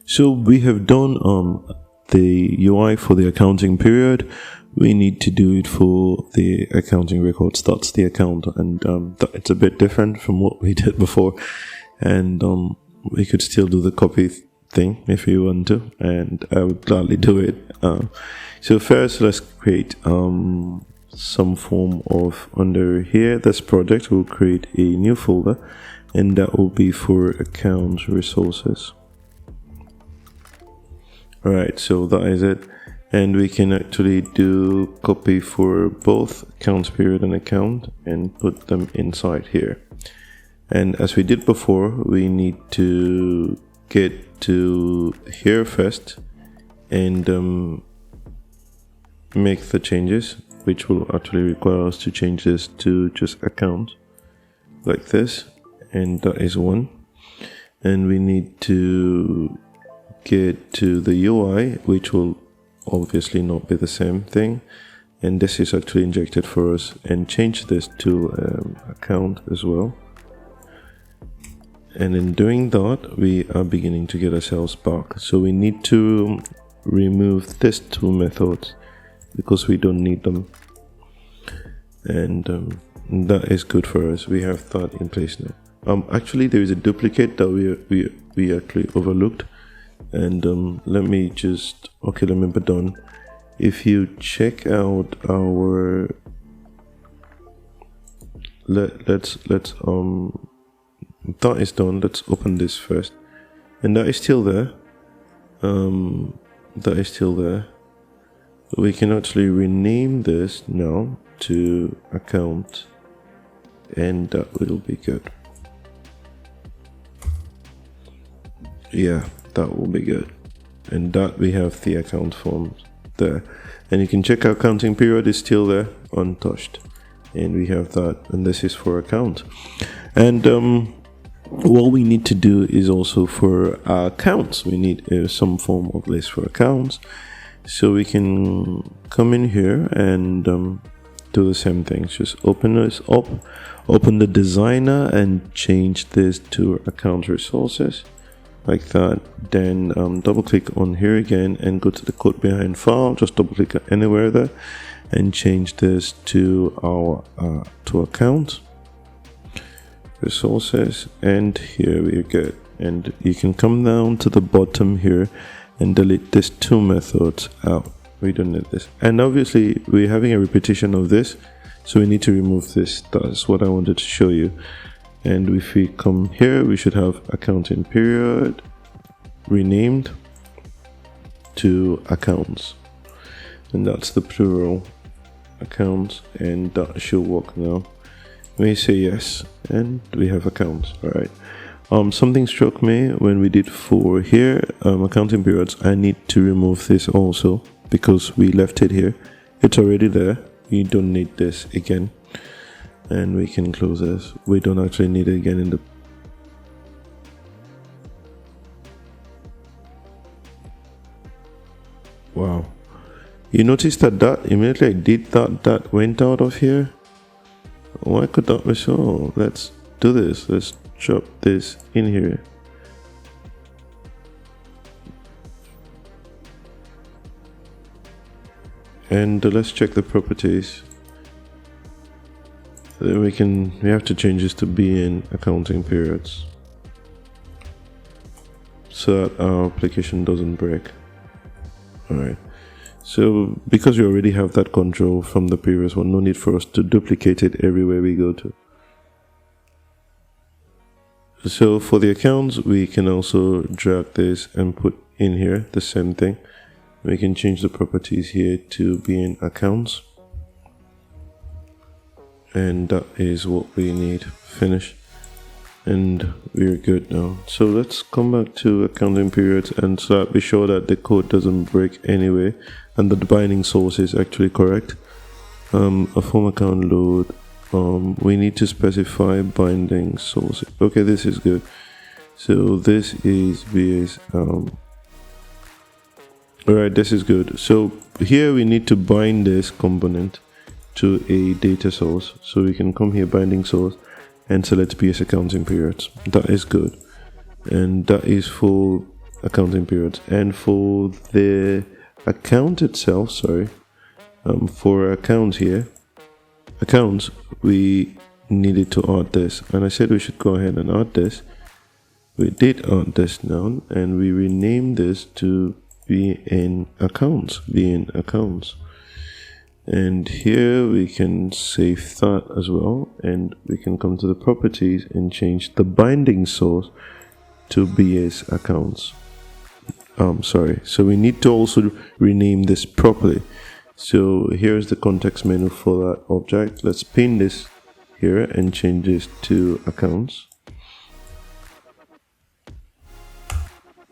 So we have done the UI for the accounting period. We need to do it for the accounting records. That's the account, and it's a bit different from what we did before. And we could still do the copy thing if you want to, and I would gladly do it. So first, let's create some form of, under here, this project. We'll create a new folder, and that will be for account resources. All right, so that is it. And we can actually do copy for both accounts period and account and put them inside here. And as we did before, we need to get to here first and make the changes, which will actually require us to change this to just account like this. And that is one. And we need to get to the UI, which will obviously not be the same thing, and this is actually injected for us, and change this to account as well. And in doing that, we are beginning to get ourselves back. So we need to remove these two methods because we don't need them, and that is good for us. We have that in place now. Actually, there is a duplicate that we actually overlooked. And let me be done. If you check out our let's that is done. Let's open this first, and that is still there. That is still there. We can actually rename this now to account, and that will be good. Yeah, that will be good. And that we have the account forms there, and you can check our accounting period is still there, untouched, and we have that, and this is for account. And what we need to do is also for our accounts, we need some form of list for accounts. So we can come in here and do the same thing. Just open this up, open the designer, and change this to account resources like that. Then double click on here again and go to the code behind file. Just double click anywhere there and change this to our to account resources, and here we're good. And you can come down to the bottom here and delete these two methods out. We don't need this, and obviously we're having a repetition of this, so we need to remove this. That's what I wanted to show you. And if we come here, we should have accounting period renamed to accounts, and that's the plural accounts, and that should work now. We say yes, and we have accounts. All right. Something struck me when we did for here accounting periods. I need to remove this also because we left it here. It's already there. We don't need this again. And we can close this. We don't actually need it again in the wow. You notice that immediately I did that went out of here. Why could that be so? Let's do this. Let's drop this in here. And let's check the properties. Then we have to change this to be in accounting periods so that our application doesn't break. Alright, so because we already have that control from the previous one, no need for us to duplicate it everywhere we go to. So for the accounts, we can also drag this and put in here the same thing. We can change the properties here to be in accounts, and that is what we need. Finish, and we're good now. So let's come back to accounting periods and so that be sure that the code doesn't break anyway and that the binding source is actually correct. A form account load, we need to specify binding source. Okay, this is good. So this is VS alright, this is good. So here we need to bind this component to a data source. So we can come here, binding source, and select PS accounting periods. That is good. And that is for accounting periods. And for the account itself, for account here, accounts, we needed to add this, and I said we should go ahead and add this. We did add this now, and we renamed this to be in accounts. And here we can save that as well, and we can come to the properties and change the binding source to BS accounts. So we need to also rename this properly. So here's the context menu for that object. Let's pin this here and change this to accounts.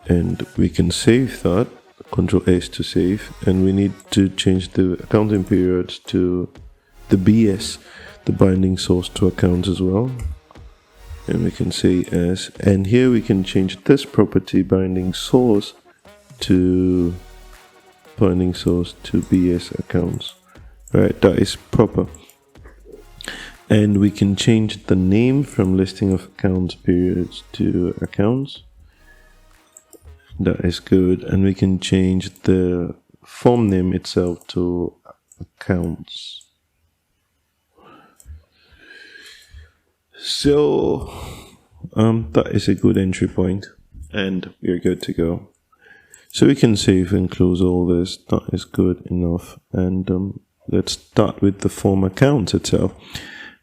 And we can save that, Control S to save, and we need to change the accounting periods to the BS, the binding source to accounts as well. And we can say as, and here we can change this property binding source to BS accounts. Right, that is proper. And we can change the name from listing of accounts periods to accounts. That is good. And we can change the form name itself to accounts. So that is a good entry point, and we're good to go. So we can save and close all this. That is good enough. And let's start with the form account itself.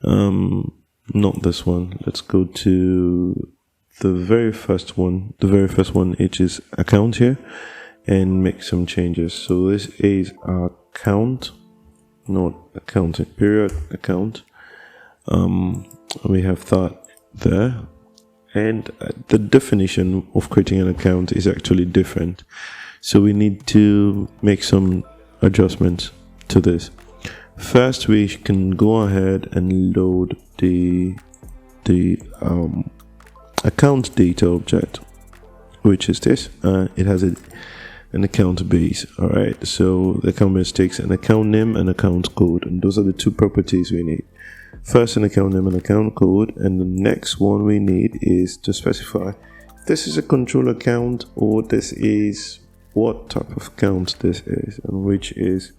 Not this one. Let's go to the very first one, which is account here, and make some changes. So this is our account, not accounting period, account. We have that there, and the definition of creating an account is actually different. So we need to make some adjustments to this. First, we can go ahead and load the account data object, which is this. It has an account base. All right, so the account base takes an account name and account code, and those are the two properties we need. First, an account name and account code, and the next one we need is to specify this is a control account, or this is what type of account this is, and which is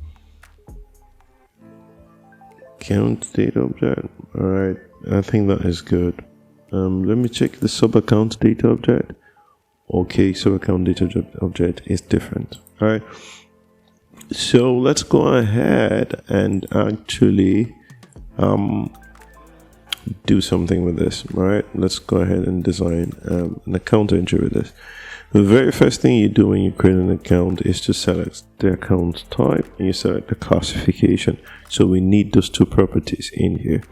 account data object. All right, I think that is good. Let me check the sub account data object. Okay, sub account data object is different. All right, so let's go ahead and actually do something with this. All right, let's go ahead and design an account entry with this. The very first thing you do when you create an account is to select the account type, and you select the classification. So we need those two properties in here.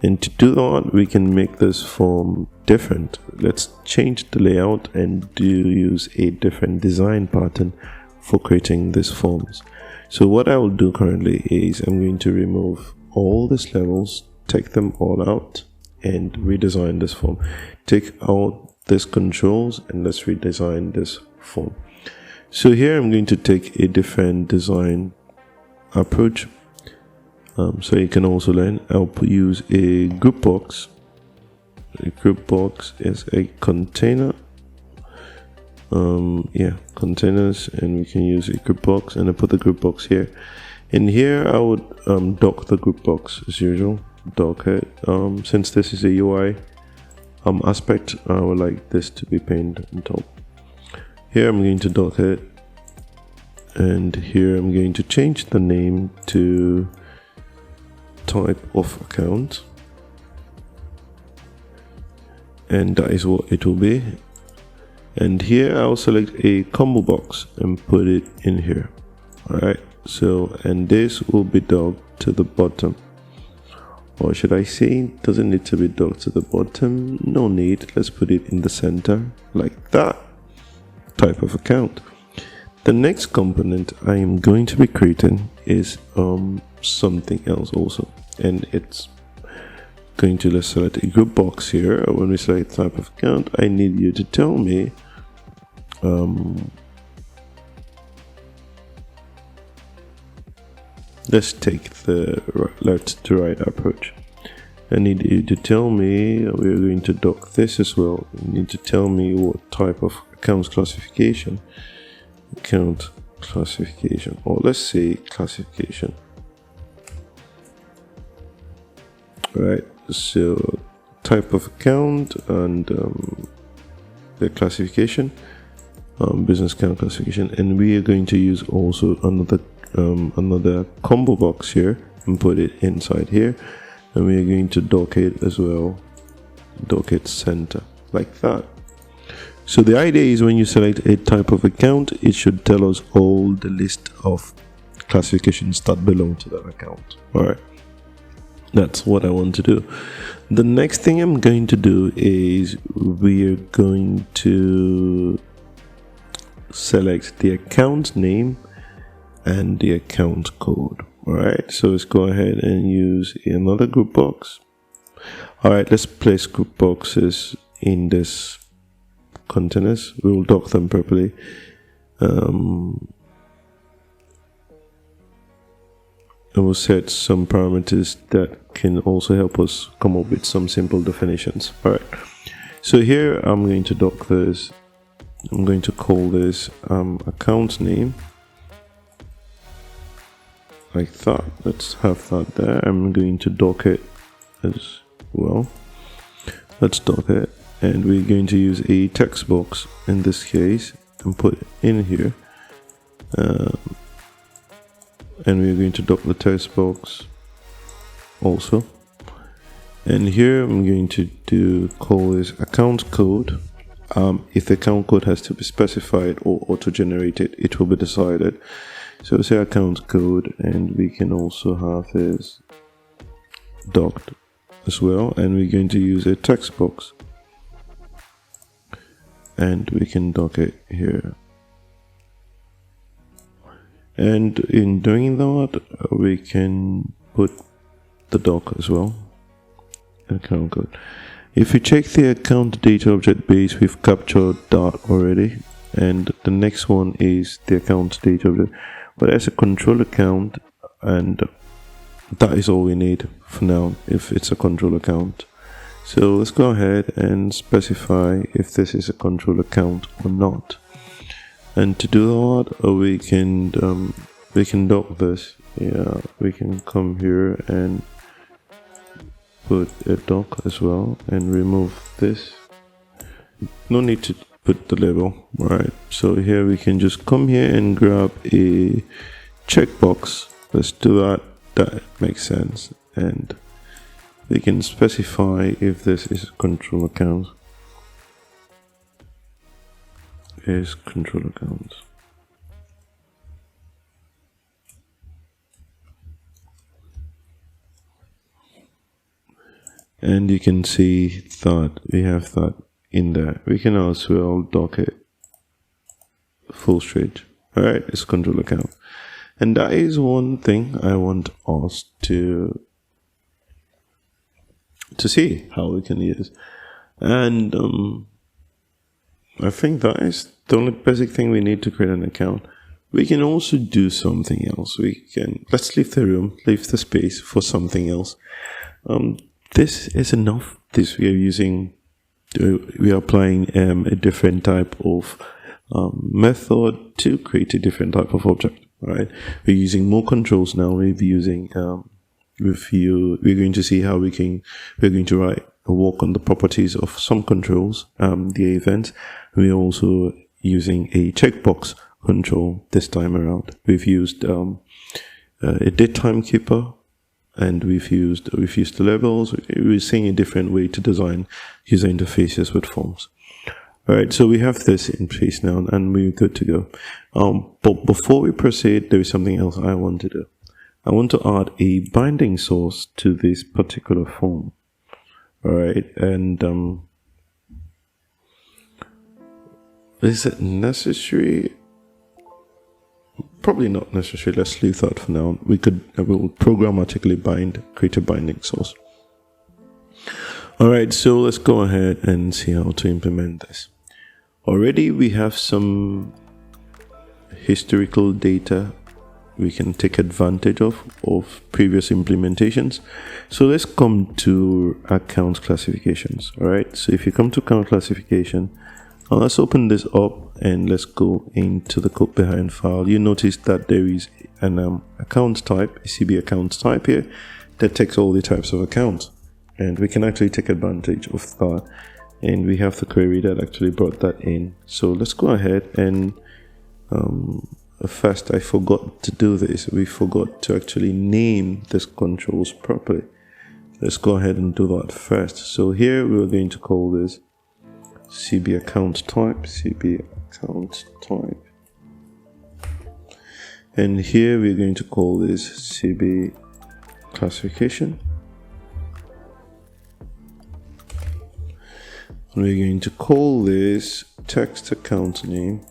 And to do that, we can make this form different. Let's change the layout and use a different design pattern for creating these forms. So what I will do currently is I'm going to remove all these levels, take them all out, and redesign this form. Take out these controls and let's redesign this form. So here I'm going to take a different design approach. So you can also learn, I'll use a group box. A group box is a container. Containers, and we can use a group box, and I put the group box here. And here I would dock the group box as usual. Dock it. Since this is a UI aspect, I would like this to be pinned on top. Here I'm going to dock it, and here I'm going to change the name to type of account, and that is what it will be. And here I'll select a combo box and put it in here. All right, so, and this will be docked to the bottom, or should I say, doesn't need to be docked to the bottom, no need. Let's put it in the center like that. Type of account. The next component I am going to be creating is something else also, and it's going to, let's select a group box here. When we select type of account, I need you to tell me let's take the left to right approach. I need you to tell me, we're going to dock this as well. You need to tell me what type of accounts classification, account classification, or let's say classification. Right, so type of account and the classification, business account classification, and we are going to use also another combo box here and put it inside here, and we are going to dock it as well, dock it center like that. So the idea is when you select a type of account, it should tell us all the list of classifications that belong to that account. All right, that's what I want to do. The next thing I'm going to do is we are going to select the account name and the account code. All right, so let's go ahead and use another group box. All right, let's place group boxes in this containers. We will dock them properly. And we'll set some parameters that can also help us come up with some simple definitions. All right, so here I'm going to dock this. I'm going to call this account name like that. Let's have that there. I'm going to dock it as well. Let's dock it, and we're going to use a text box in this case and put it in here, and we're going to dock the text box also. And here I'm going to call this account code. If the account code has to be specified or auto-generated, it will be decided. So say account code, and we can also have this docked as well, and we're going to use a text box, and we can dock it here. And in doing that, we can put the dock as well, account code. If you check the account data object base, we've captured that already, and the next one is the account data object, but as a control account, and that is all we need for now if it's a control account. So let's go ahead and specify if this is a control account or not. And to do that, we can dock this. Yeah, we can come here and put a dock as well and remove this. No need to put the label. Right, so here we can just come here and grab a checkbox. Let's do that. That makes sense, and we can specify if this is a control account. Is control account. And you can see that we have that in there. We can also dock it full stretch. All right, it's control account. And that is one thing I want us to see how we can use. And I think that is the only basic thing we need to create an account. We can also do something else. Let's leave the room, leave the space for something else. This is enough. We are applying a different type of method to create a different type of object. Right, we're using more controls now. We're going to see how we're going to work on the properties of some controls, the events. We're also using a checkbox control this time around. We've used a date timekeeper, and we've used the levels. We're seeing a different way to design user interfaces with forms. All right, so we have this in place now, and we're good to go. But before we proceed, there is something else I want to do. I want to add a binding source to this particular form. All right, and is it necessary? Probably not necessary. Let's leave that for now. We will programmatically create a binding source. All right, so let's go ahead and see how to implement this. Already we have some historical data we can take advantage of previous implementations. So let's come to account classifications. All right, so if you come to account classification, Now let's open this up and let's go into the code behind file. You notice that there is an account type, a CB account type here that takes all the types of accounts, and we can actually take advantage of that. And we have the query that actually brought that in. So let's go ahead and first, I forgot to do this. We forgot to actually name this controls properly. Let's go ahead and do that first. So here we're going to call this CB account type. And here we're going to call this CB classification. And we're going to call this text account name.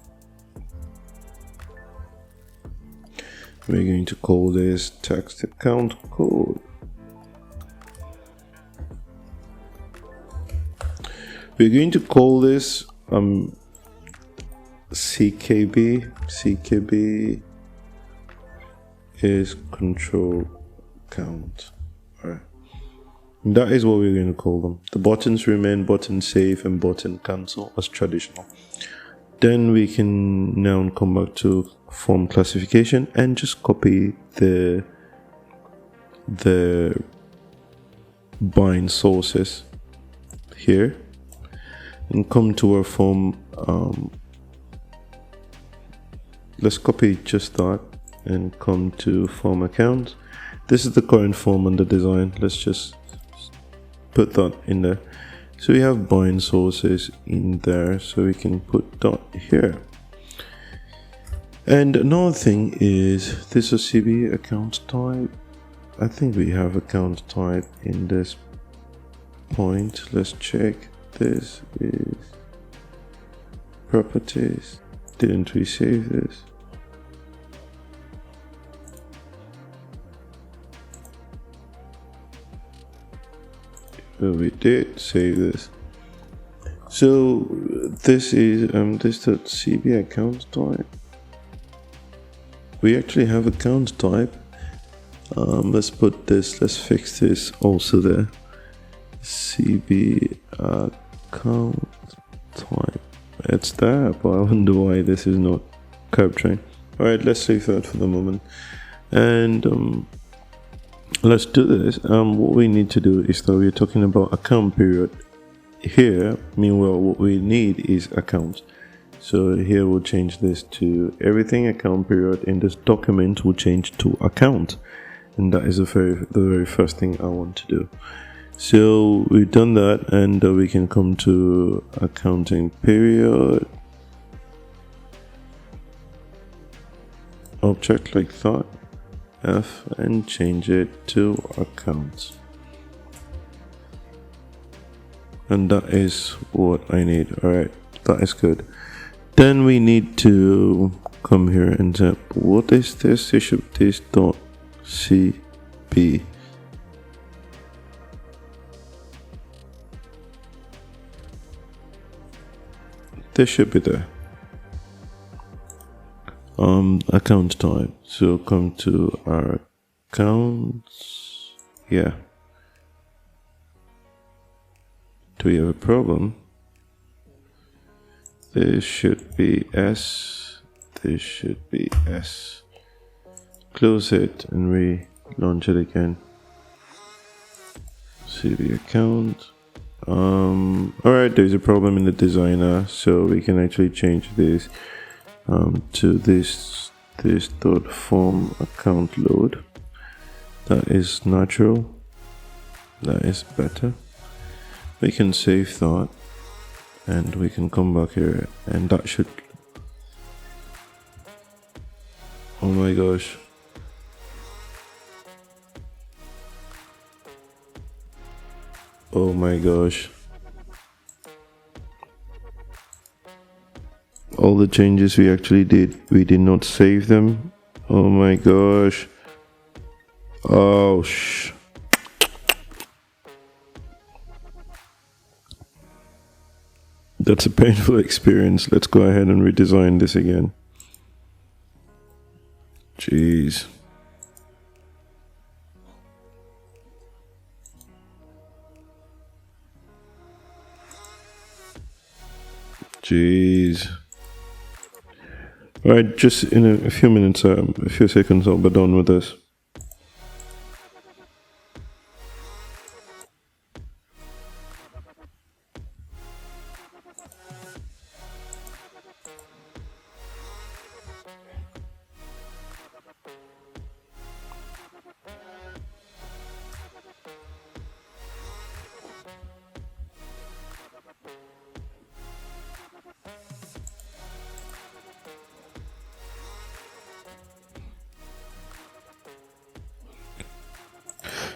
We're going to call this text account code. We're going to call this CKB. CKB is control count. All right. That is what we're going to call them. The buttons remain button save and button cancel as traditional. Then we can now come back to form classification and just copy the bind sources here and come to our form. Let's copy just that and come to form account. This is the current form under design. Let's just put that in there. So we have bind sources in there, so we can put that here. And another thing is this is CB account type. I think we have account type in this point. Let's check. This is properties. Didn't we save this? We did save this. So this is this.cb account type. We actually have account type. Let's put this. Let's fix this also there. CB account type. It's there, but I wonder why this is not capturing. All right, let's save that for the moment, and let's do this. What we need to do is that we're talking about account period here. Meanwhile, what we need is account. So here we'll change this to everything account period in this document will change to account, and that is the very first thing I want to do. So we've done that, and we can come to accounting period object like that. F and change it to account, and that is what I need. All right, that is good. Then we need to come here and say, what is this? This should be this dot cb. This should be there. Account type. So come to our accounts. Yeah. Do we have a problem? This should be S. This should be S. Close it and relaunch it again. CV account. Alright, there's a problem in the designer, so we can actually change this to this dot form account load. That is natural. That is better. We can save that, and we can come back here, and that should. Oh my gosh. Oh my gosh. All the changes we actually did, we did not save them. Oh my gosh. Oh That's a painful experience. Let's go ahead and redesign this again. Jeez. Jeez. Alright, just in a few minutes, a few seconds, I'll be done with this.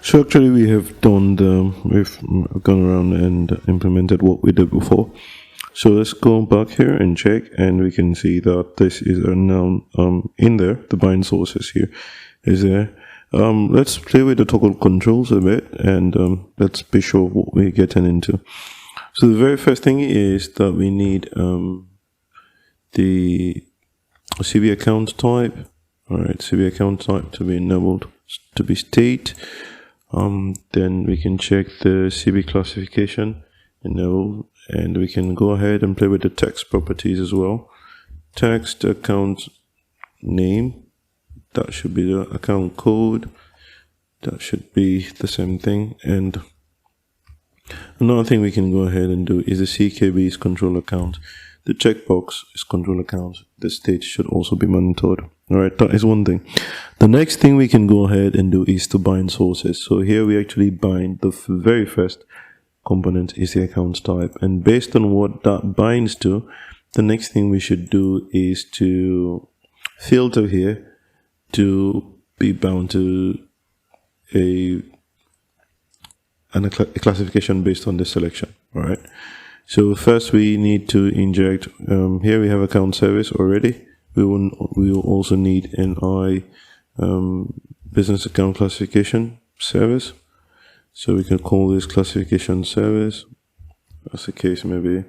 So actually we have we've gone around and implemented what we did before. So let's go back here and check, and we can see that this is now in there. The bind sources here is there. Let's play with the toggle controls a bit, and let's be sure what we're getting into. So the very first thing is that we need the CB account type. All right, CB account type to be enabled to be state. Then we can check the CB classification enable, and we can go ahead and play with the text properties as well. Text account name, that should be the account code, that should be the same thing. And another thing we can go ahead and do is the CKB is control account, the checkbox is control account, the state should also be monitored. Alright, that is one thing. The next thing we can go ahead and do is to bind sources. So here we actually bind the very first component is the account type, and based on what that binds to, the next thing we should do is to filter here to be bound to a classification based on this selection. All right, so first we need to inject here we have account service already. We will also need an business account classification service. So we can call this classification service, as the case may be.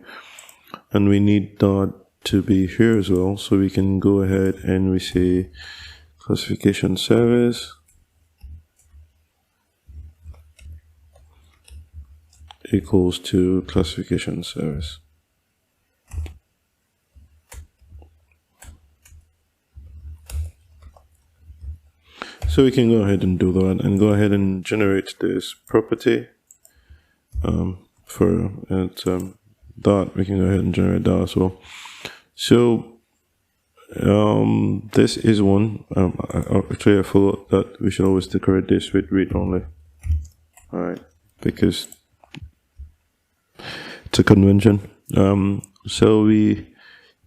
And we need that to be here as well. So we can go ahead and we say classification service equals to classification service. So we can go ahead and do that, and go ahead and generate this property for that. We can go ahead and generate that as well. So this is one. Actually, I forgot that we should always decorate this with read only. All right, because it's a convention. So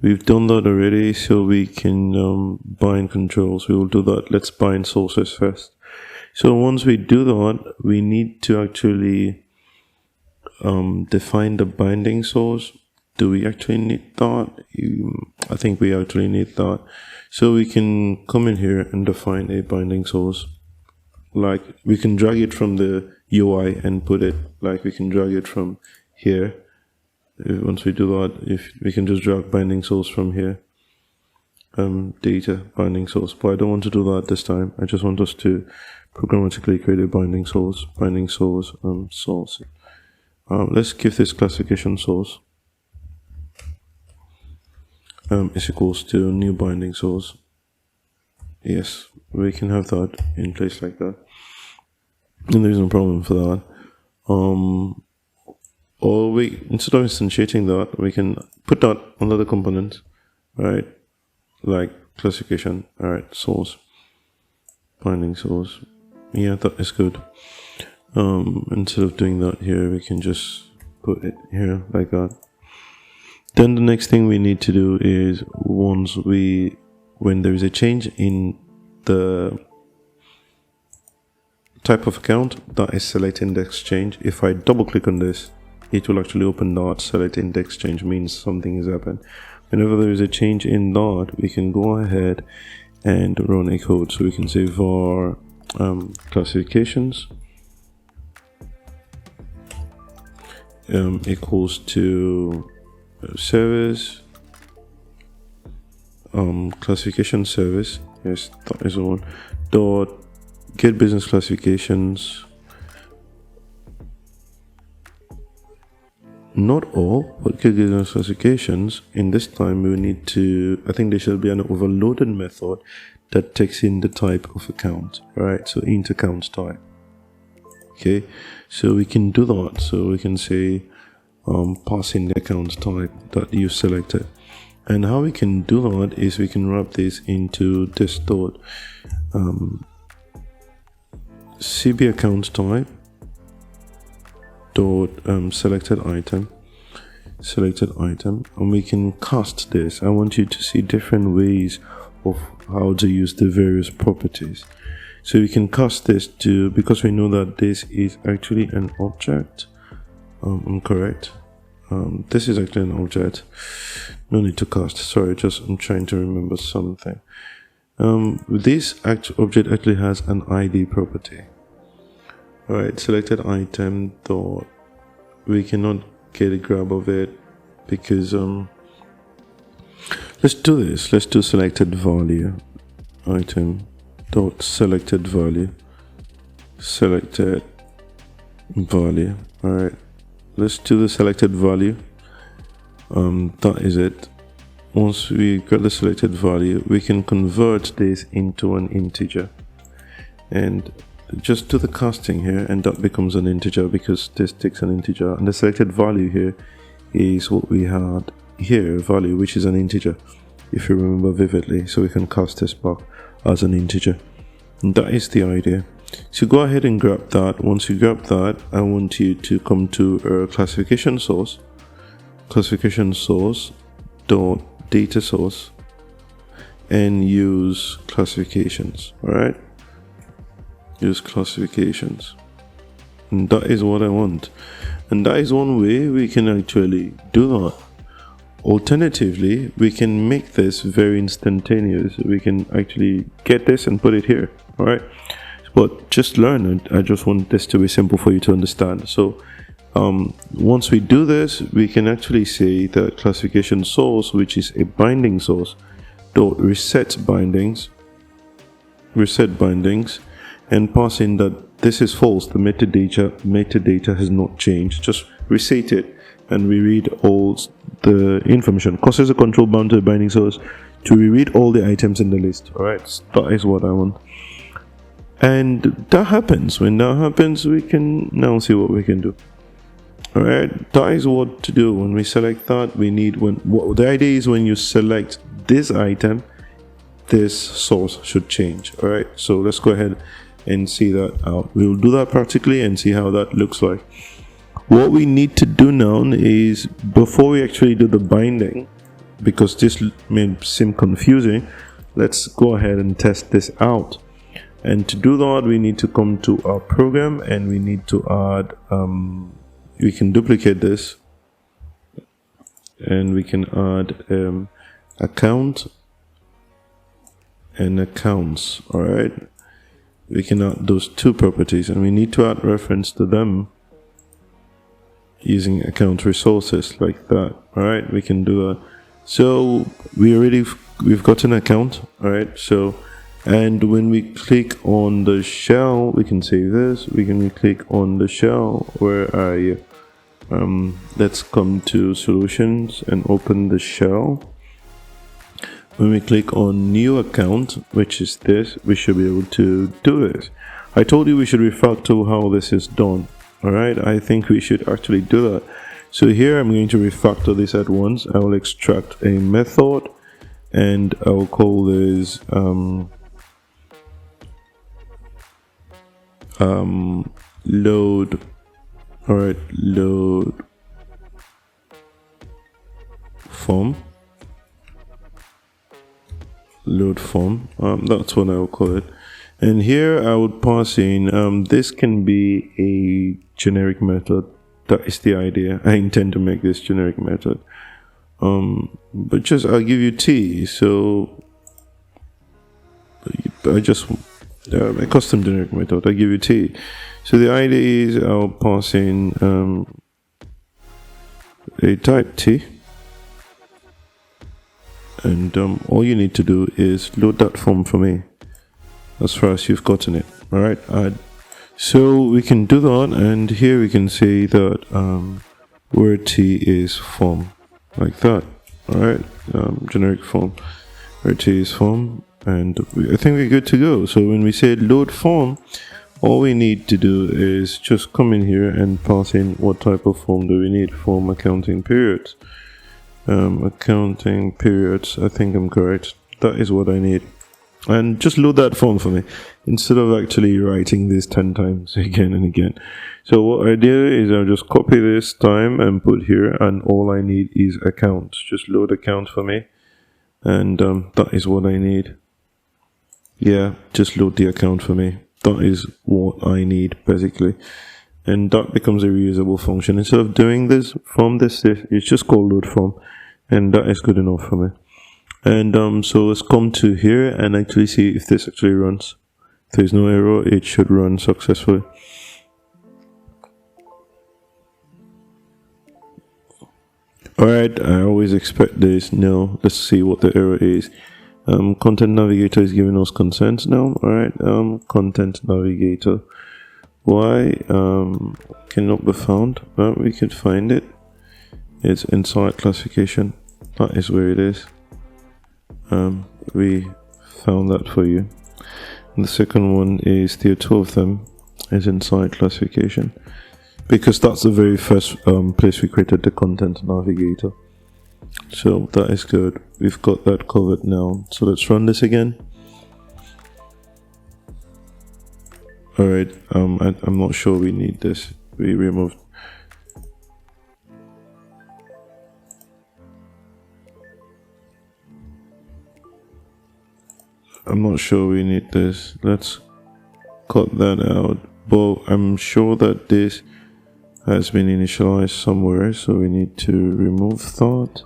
we've done that already, so we can bind controls. We will do that. Let's bind sources first. So once we do that, we need to actually define the binding source. Do we actually need that? I think we actually need that. So we can come in here and define a binding source. Like we can drag it from the UI and put it, like we can drag it from here. Once we do that, if we can just drag binding source from here, data binding source, but I don't want to do that this time. I just want us to programmatically create a binding source, source. Let's give this classification source is equals to new binding source. Yes, we can have that in place like that, and there's no problem for that. Or instead of instantiating that, we can put that under the component, right? Like classification, all right, source, binding source. Yeah, that is good. Instead of doing that here, we can just put it here like that. Then the next thing we need to do is when there is a change in the type of account, that is select index change. If I double click on this, it will actually open that. Select index change means something has happened. Whenever there is a change in that, we can go ahead and run a code. So we can say var classifications equals to service classification service. Yes, that is the one. Dot get business classifications not all, but given classifications, in this time we need to, I think there should be an overloaded method that takes in the type of account, right? So int account type. Okay, so we can do that. So we can say pass in the account type that you selected. And how we can do that is we can wrap this into this dot CB account type dot selected item, and we can cast this. I want you to see different ways of how to use the various properties. So we can cast this to, because we know that this is actually an object. I'm correct. This is actually an object. No need to cast. Sorry, I'm trying to remember something. This object actually has an ID property. Alright, selected item dot. We cannot get a grab of it because let's do this. Let's do selected value item dot selected value. Alright, let's do the selected value. That is it. Once we got the selected value, we can convert this into an integer and just do the casting here, and that becomes an integer because this takes an integer, and the selected value here is what we had here, value, which is an integer, if you remember vividly. So we can cast this back as an integer, and that is the idea. So go ahead and grab that. Once you grab that, I want you to come to our classification source dot data source, and use classifications. All right, use classifications, and that is what I want, and that is one way we can actually do that. Alternatively, we can make this very instantaneous. We can actually get this and put it here. All right, but just learn it. I just want this to be simple for you to understand. So once we do this, we can actually say that classification source, which is a binding source, dot reset bindings, and pass in that this is false. The metadata has not changed. Just reset it, and we read all the information. Causes a control bound to the binding source to reread all the items in the list. All right, that is what I want. And that happens. When that happens, we can now see what we can do. All right, that is what to do. When we select that, we need the idea is when you select this item, this source should change. All right, so let's go ahead and see that out. We'll do that practically and see how that looks like. What we need to do now is, before we actually do the binding, because this may seem confusing, let's go ahead and test this out. And to do that, we need to come to our program, and we need to add we can duplicate this, and we can add account and accounts. All right, we can add those two properties, and we need to add reference to them using account resources like that. All right, we can do that. So we've got an account. All right, so, and when we click on the shell, we can save this. We can click on the shell. Where are you? Let's come to solutions and open the shell. When we click on new account, which is this, we should be able to do this. I told you we should refactor how this is done. All right, I think we should actually do that. So here I'm going to refactor this at once. I will extract a method, and I will call this load. All right, load form. That's what I will call it. And here I would pass in this can be a generic method. That is the idea. I intend to make this generic method. But just I'll give you T. So I just a custom generic method. I give you T. So the idea is I'll pass in a type T, and all you need to do is load that form for me as far as you've gotten it. All right, so we can do that, and here we can say that where T is form, like that. Alright, generic form, where T is form, and I think we're good to go. So when we say load form, all we need to do is just come in here and pass in what type of form do we need. Form accounting periods. Accounting periods, I think I'm correct. That is what I need. And just load that form for me instead of actually writing this 10 times again and again. So what I do is I'll just copy this time and put here, and all I need is accounts. Just load account for me, and that is what I need. Yeah, just load the account for me. That is what I need basically, and that becomes a reusable function. Instead of doing this from this, it's just called load form, and that is good enough for me. And so let's come to here and actually see if this actually runs. If there's no error, it should run successfully. Alright, I always expect this. No, let's see what the error is. Content navigator is giving us consent now. Alright, content navigator. Why cannot be found? Well, we could find it. It's inside classification. That is where it is. We found that for you. And the second one is the two of them is inside classification, because that's the very first place we created the content navigator. So that is good. We've got that covered now. So let's run this again. Alright, I'm not sure we need this. We removed. I'm not sure we need this. Let's cut that out. But I'm sure that this has been initialized somewhere, so we need to remove that.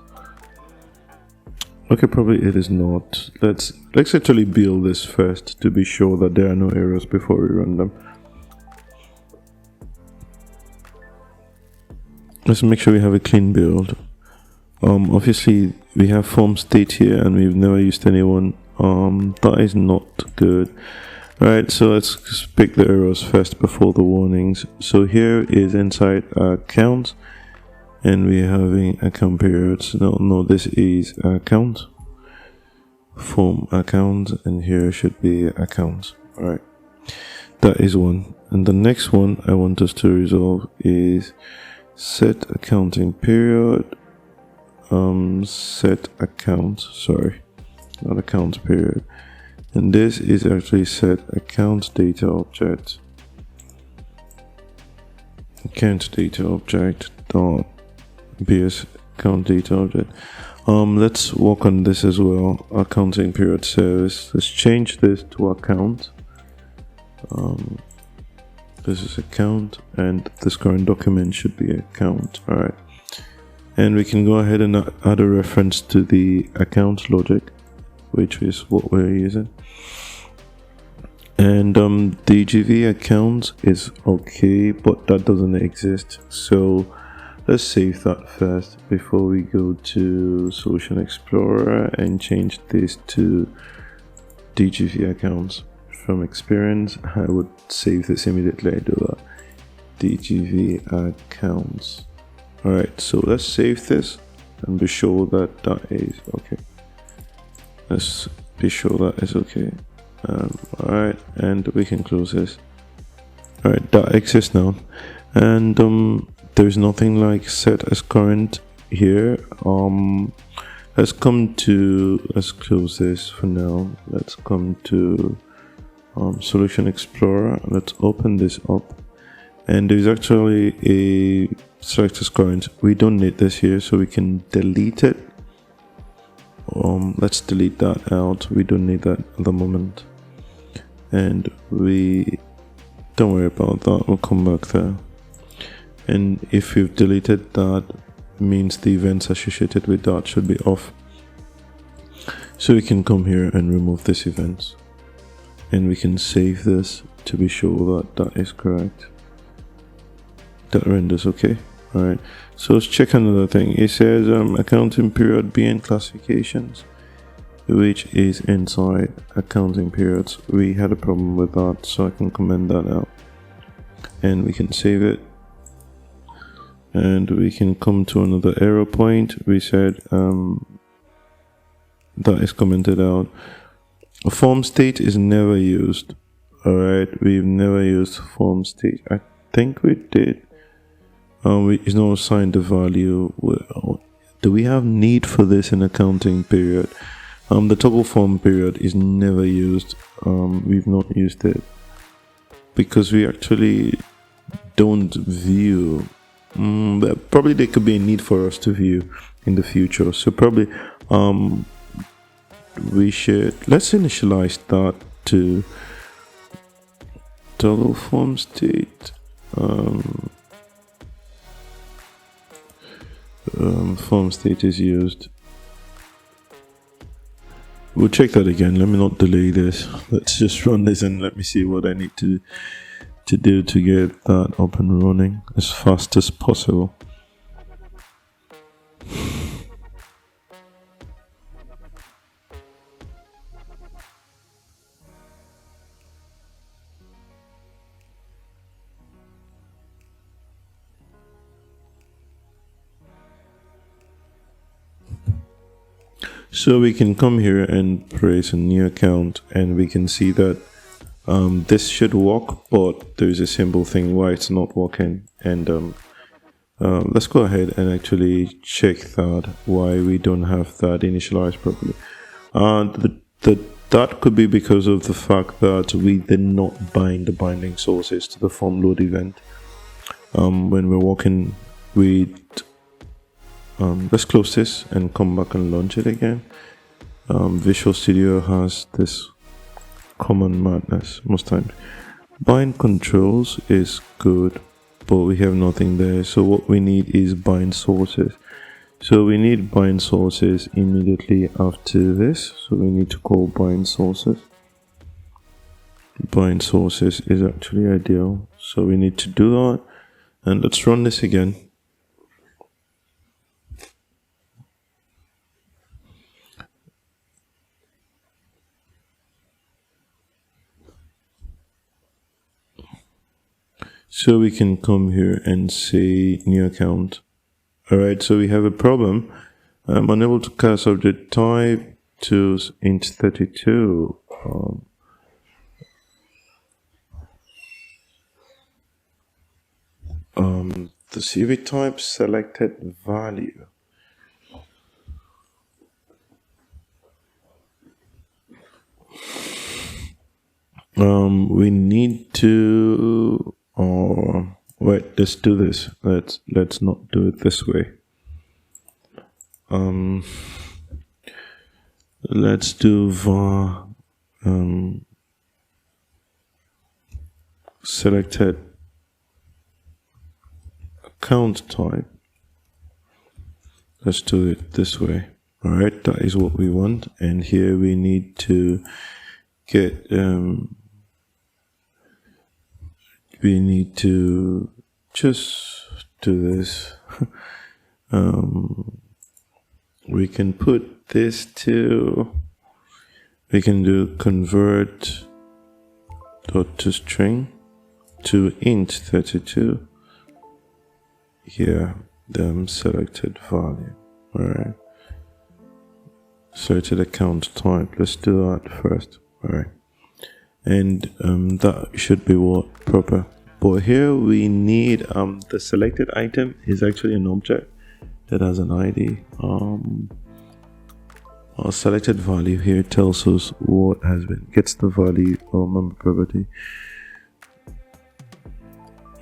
Okay, probably it is not. Let's actually build this first to be sure that there are no errors before we run them. Let's make sure we have a clean build. Obviously we have form state here and we've never used anyone. That is not good. Alright, so let's just pick the errors first before the warnings. So here is inside account, and we're having account periods. No, this is account, form account, and here should be account. Alright, that is one. And the next one I want us to resolve is set accounting period, set account, sorry, not account period. And this is actually set account data object. Account data object dot bs account data object. Let's work on this as well. Accounting period service. Let's change this to account. This is account, and this current document should be account. Alright. And we can go ahead and add a reference to the account logic, which is what we're using. And the GV account is okay, but that doesn't exist. So let's save that first before we go to Solution Explorer and change this to DGV accounts. From experience, I would save this immediately. I do that. DGV accounts. Alright, so let's save this and be sure that that is okay. Let's be sure that is okay. Alright, and we can close this. Alright, that exists now. And there's nothing like set as current here. Let's close this for now. Let's come to Solution Explorer. Let's open this up, and there's actually a select as current. We don't need this here, so we can delete it. Let's delete that out. We don't need that at the moment, and we don't worry about that. We'll come back there. And if you've deleted that, means the events associated with that should be off. So we can come here and remove this event, and we can save this to be sure that that is correct. That renders okay. Alright, so let's check another thing. It says accounting period BN classifications, which is inside accounting periods. We had a problem with that, so I can comment that out, and we can save it. and we can come to another error point. We said that is commented out. A form state is never used. All right, we've never used form state. I think we did. It's not assigned the value. Do we have need for this in accounting period? The toggle form period is never used. We've not used it because we actually don't view. Probably there could be a need for us to view in the future. So probably let's initialize that to toggle form state. Form state is used. We'll check that again. Let me not delay this. Let's just run this and let me see what I need to do to get that up and running as fast as possible. So we can come here and create a new account, and we can see that this should work, but there's a simple thing why it's not working. And let's go ahead and actually check that why we don't have that initialized properly. That could be because of the fact that we did not bind the binding sources to the form load event when we're working with. Let's close this and come back and launch it again. Visual Studio has this common madness most times. Bind controls is good, but we have nothing there. So what we need is bind sources. So we need bind sources immediately after this. So we need to call bind sources. Bind sources is actually ideal. So we need to do that. And let's run this again. So we can come here and say new account. All right, so we have a problem. I'm unable to cast object type to int32. The CV type selected value. We need to. Wait, let's do this. Let's not do it this way. Let's do var selected account type. Let's do it this way. All right, that is what we want. And here we need to get we need to just do this. We can put this to, we can do convert dot to string to int32. Here, the selected value. All right. Selected account type. Let's do that first. All right. And that should be what proper. But here we need the selected item is actually an object that has an ID. Our selected value here tells us what has been, gets the value or member property.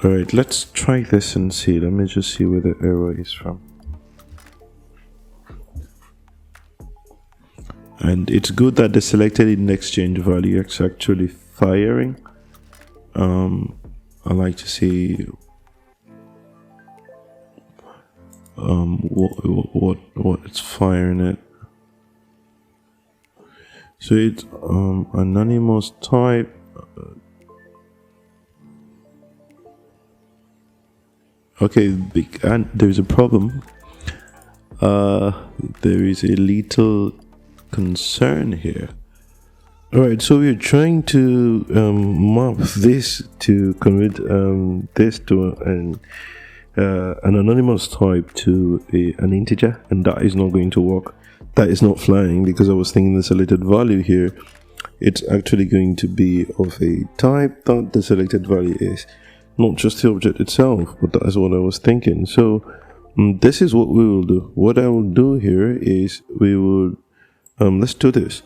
All right, let's try this and see. Let me just see where the error is from. And it's good that the selected index change value is actually firing. I like to see what it's firing at. So it's anonymous type. Okay, and there's a problem. There is a little concern here. Alright, so we're trying to map this to convert this to an an anonymous type to an integer, and that is not going to work. That is not flying, because I was thinking the selected value here, it's actually going to be of a type that the selected value is, not just the object itself, but that is what I was thinking. So this is what we will do. What I will do here is we will let's do this.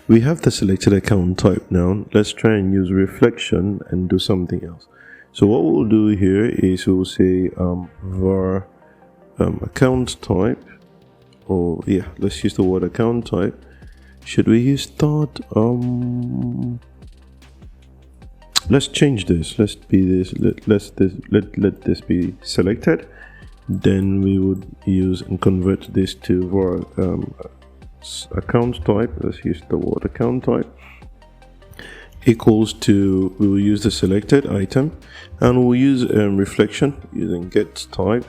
We have the selected account type now. Let's try and use reflection and do something else. So what we'll do here is we'll say var account type, or yeah, let's use the word account type. Should we use dot? Let's change this. Let's be this. Let this be selected. Then we would use and convert this to var account type. Let's use the word account type equals to, we will use the selected item, and we'll use reflection using get type,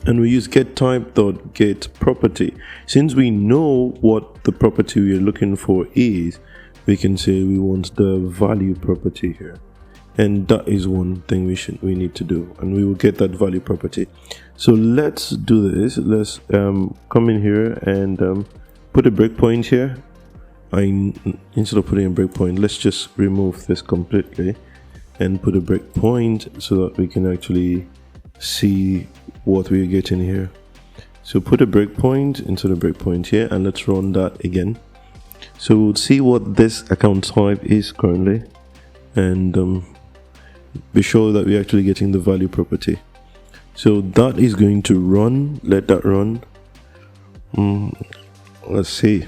and we use get type dot get property. Since we know what the property we are looking for is, we can say we want the value property here, and that is one thing we need to do, and we will get that value property. So let's do this. Let's come in here and put a breakpoint here. Instead of putting a breakpoint, let's just remove this completely and put a breakpoint so that we can actually see what we're getting here. So put a breakpoint into the breakpoint here, and let's run that again. So we'll see what this account type is currently, and be sure that we're actually getting the value property. So that is going to run. Let that run. Let's see.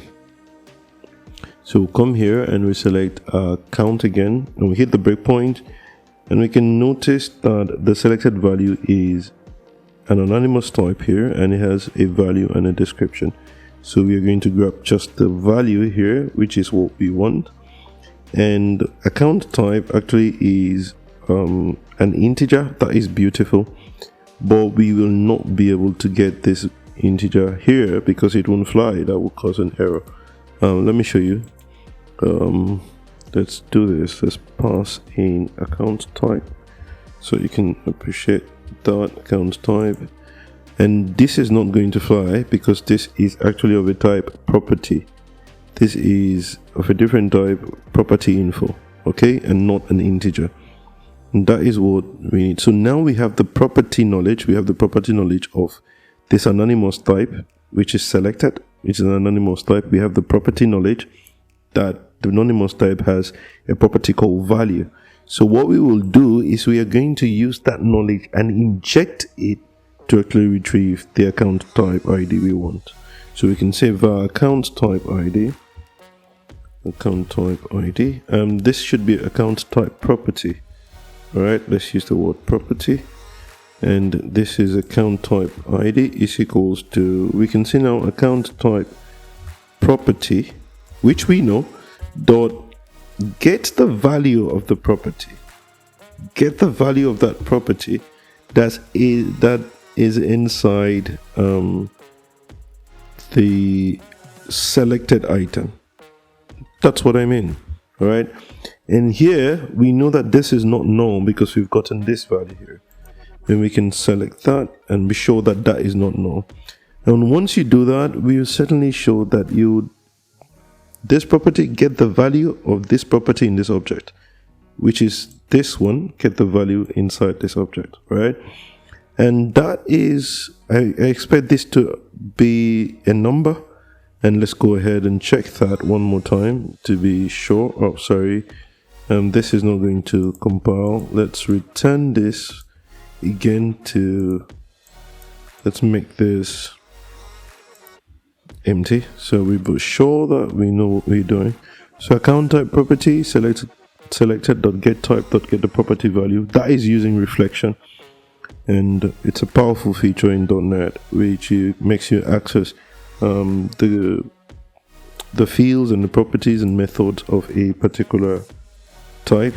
So we'll come here and we select count again, and we hit the breakpoint, and we can notice that the selected value is an anonymous type here, and it has a value and a description. So we are going to grab just the value here, which is what we want, and account type actually is an integer. That is beautiful, but we will not be able to get this integer here because it won't fly. That will cause an error. Let me show you. Let's do this. Let's pass in account type so you can appreciate that account type, and this is not going to fly because this is actually of a type property. This is of a different type, property info, okay, and not an integer. And that is what we need. So now we have the property knowledge. We have the property knowledge of this anonymous type, which is selected, which is an anonymous type. We have the property knowledge that the anonymous type has a property called value. So what we will do is we are going to use that knowledge and inject it to actually retrieve the account type ID we want. So we can say var account type ID, this should be account type property. All right, let's use the word property, and this is account type ID is equals to, we can see now account type property, which we know, dot get the value of the property. Get the value of that property that is inside the selected item. That's what I mean. All right, and here we know that this is not known because we've gotten this value here, and we can select that and be sure that that is not known. And once you do that, we will certainly show that this property get the value of this property in this object, which is this one, get the value inside this object, right? And that is, I expect this to be a number, and let's go ahead and check that one more time to be sure. Oh, sorry, this is not going to compile. Let's return this again let's make this empty, so we be sure that we know what we're doing. So account type property selected.get type.get the property value. That is using reflection, and it's a powerful feature in .NET which makes you access the fields and the properties and methods of a particular type.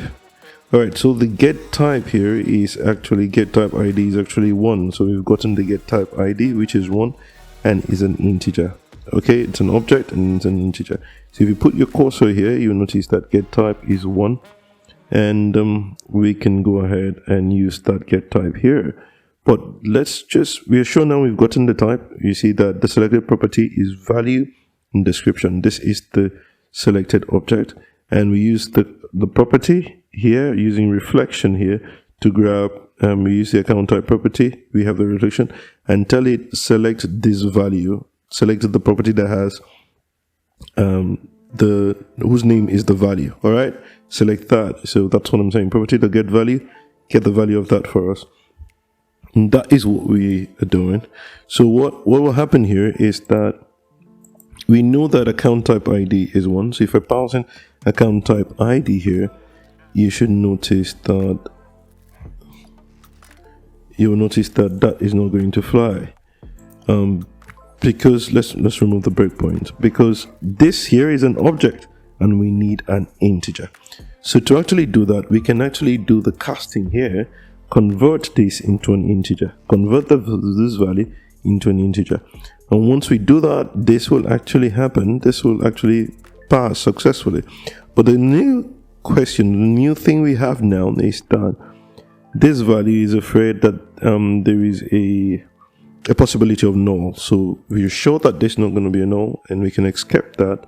All right, so the get type here is actually get type ID is actually 1. So we've gotten the get type ID, which is 1 and is an integer. Okay, it's an object and it's an integer. So if you put your cursor here, you'll notice that get type is 1, and we can go ahead and use that get type here. But we are sure now we've gotten the type. You see that the selected property is value in description. This is the selected object, and we use the property here using reflection here to grab. We use the account type property. We have the reflection and tell it select this value. Select the property that has whose name is the value. All right, select that. So that's what I'm saying. Property that get value, get the value of that for us. And that is what we are doing. So what will happen here is that we know that account type ID is 1. So if I pass in account type ID here, you should notice that that is not going to fly. Because let's remove the breakpoint, because this here is an object and we need an integer. So to actually do that, we can actually do the casting here, convert this into an integer, convert this value into an integer. And once we do that, this will actually happen. This will actually pass successfully. But the new question, the new thing we have now is that this value is afraid that there is a possibility of null. So we're sure that this is not going to be a null, and we can escape that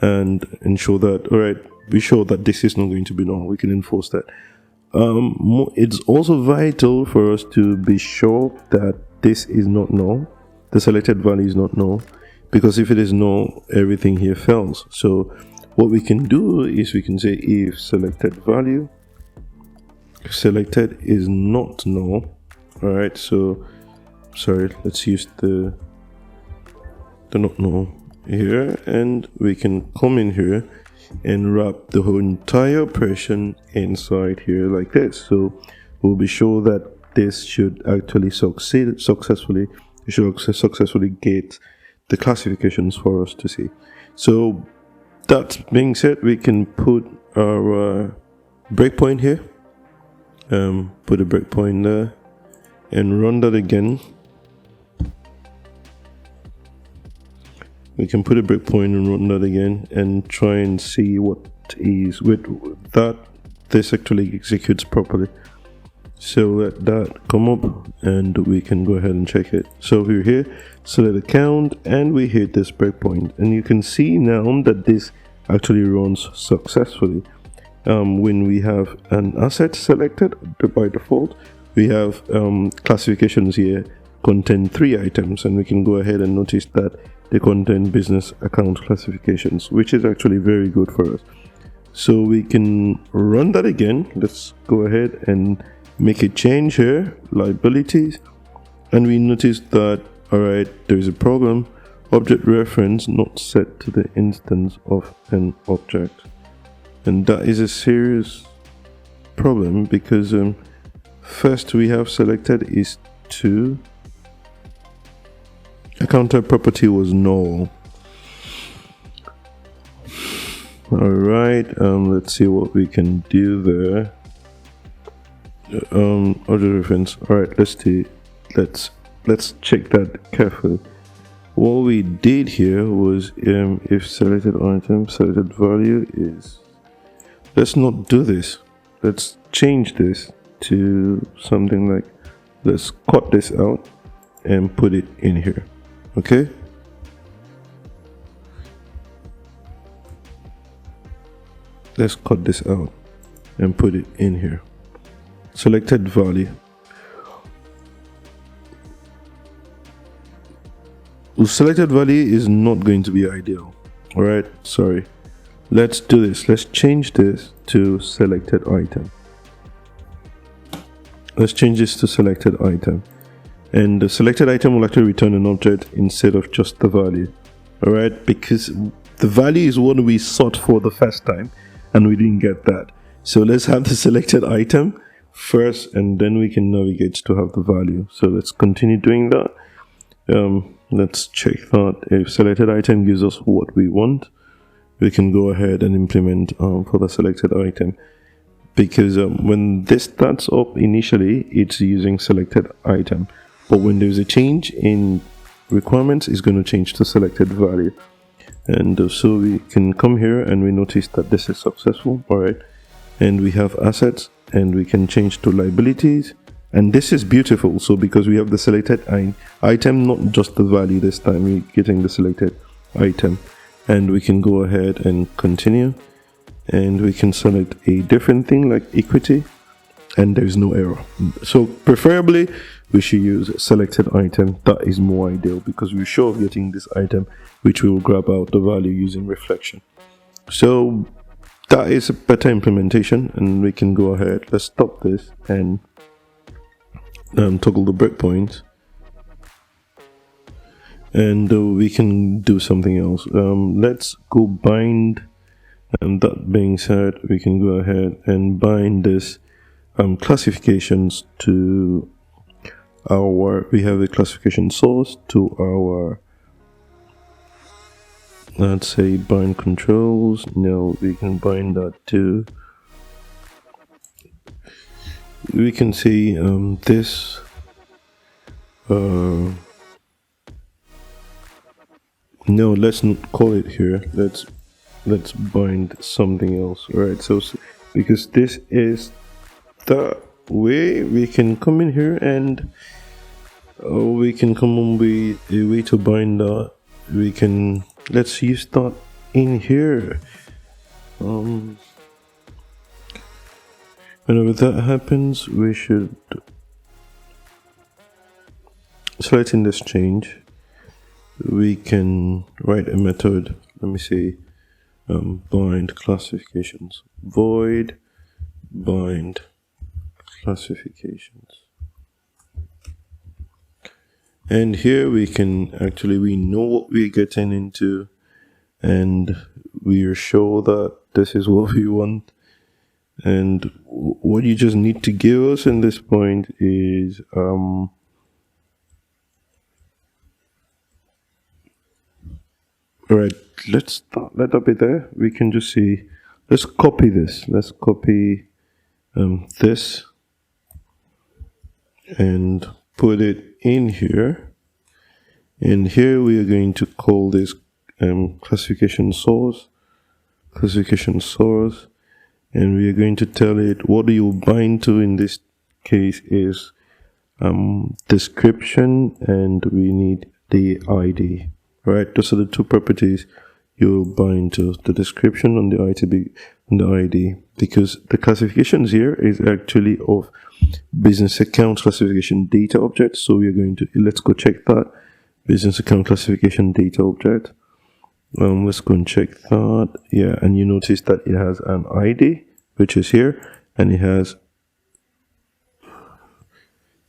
and ensure that, all right, we're sure that this is not going to be null. We can enforce that. It's also vital for us to be sure that this is not null. The selected value is not null, because if it is null, everything here fails. So what we can do is we can say if selected value, if selected is not null, all right, so sorry, let's use the not null here, and we can come in here and wrap the whole entire operation inside here like this. So we'll be sure that this should actually succeed successfully. It should successfully get the classifications for us to see. So that being said, we can put our breakpoint here, put a breakpoint there, and run that again. We can put a breakpoint and run that again and try and see what is with that this actually executes properly. So let that come up and we can go ahead and check it. So we're here, select account, and we hit this breakpoint, and you can see now that this actually runs successfully. When we have an asset selected by default, we have classifications here contain 3 items, and we can go ahead and notice that they contain business account classifications, which is actually very good for us. So we can run that again. Let's go ahead and make a change here, liabilities, and we notice that, all right, there is a problem. Object reference not set to the instance of an object, and that is a serious problem because first we have selected is 2. Account type property was null. All right, let's see what we can do there. Object reference. All right, let's check that carefully. What we did here was if selected item, selected value is, let's not do this. Let's change this to something like, let's cut this out and put it in here. Okay. Let's cut this out and put it in here. Selected value. Selected value is not going to be ideal. All right, sorry. Let's do this. Let's change this to selected item. Let's change this to selected item. And the selected item will actually return an object instead of just the value. All right, because the value is what we sought for the first time and we didn't get that. So let's have the selected item first, and then we can navigate to have the value. So let's continue doing that. Let's check that if selected item gives us what we want, we can go ahead and implement for the selected item. Because when this starts up initially, it's using selected item. But when there's a change in requirements, it's going to change to selected value. And so we can come here and we notice that this is successful. All right. And we have assets, and we can change to liabilities And this is beautiful. So because we have the selected item, not just the value this time, we're getting the selected item. And we can go ahead and continue. And we can select a different thing like equity. And there's no error. So preferably we should use selected item. That is more ideal because we're sure of getting this item, which we will grab out the value using reflection. So that is a better implementation, and we can go ahead. Let's stop this and toggle the breakpoint, and we can do something else. Let's go bind. And that being said, we can go ahead and bind this classifications to our. We have a classification source to our. Let's say bind controls. Now we can bind that to. We can see this. No, let's not call it here. Let's bind something else. Right. So because this is the way we can come in here and we can come on with a way to bind that. We can. Let's use that in here. Whenever that happens, we should selecting this change. We can write a method. Let me see. Bind classifications. Void bind classifications. And here we can actually, we know what we're getting into, and we are sure that this is what we want. And what you just need to give us in this point is all right, let's start, let that be there. We can just see, let's copy this. Let's copy this and put it in here. And here we are going to call this classification source, and we are going to tell it what do you bind to. In this case is description, and we need the ID. Right, those are the two properties you'll bind to: the description and the ID, because the classifications here is actually of business account classification data object. So we are going to, let's go check that business account classification data object. Let's go and check that. Yeah, and you notice that it has an ID, which is here, and it has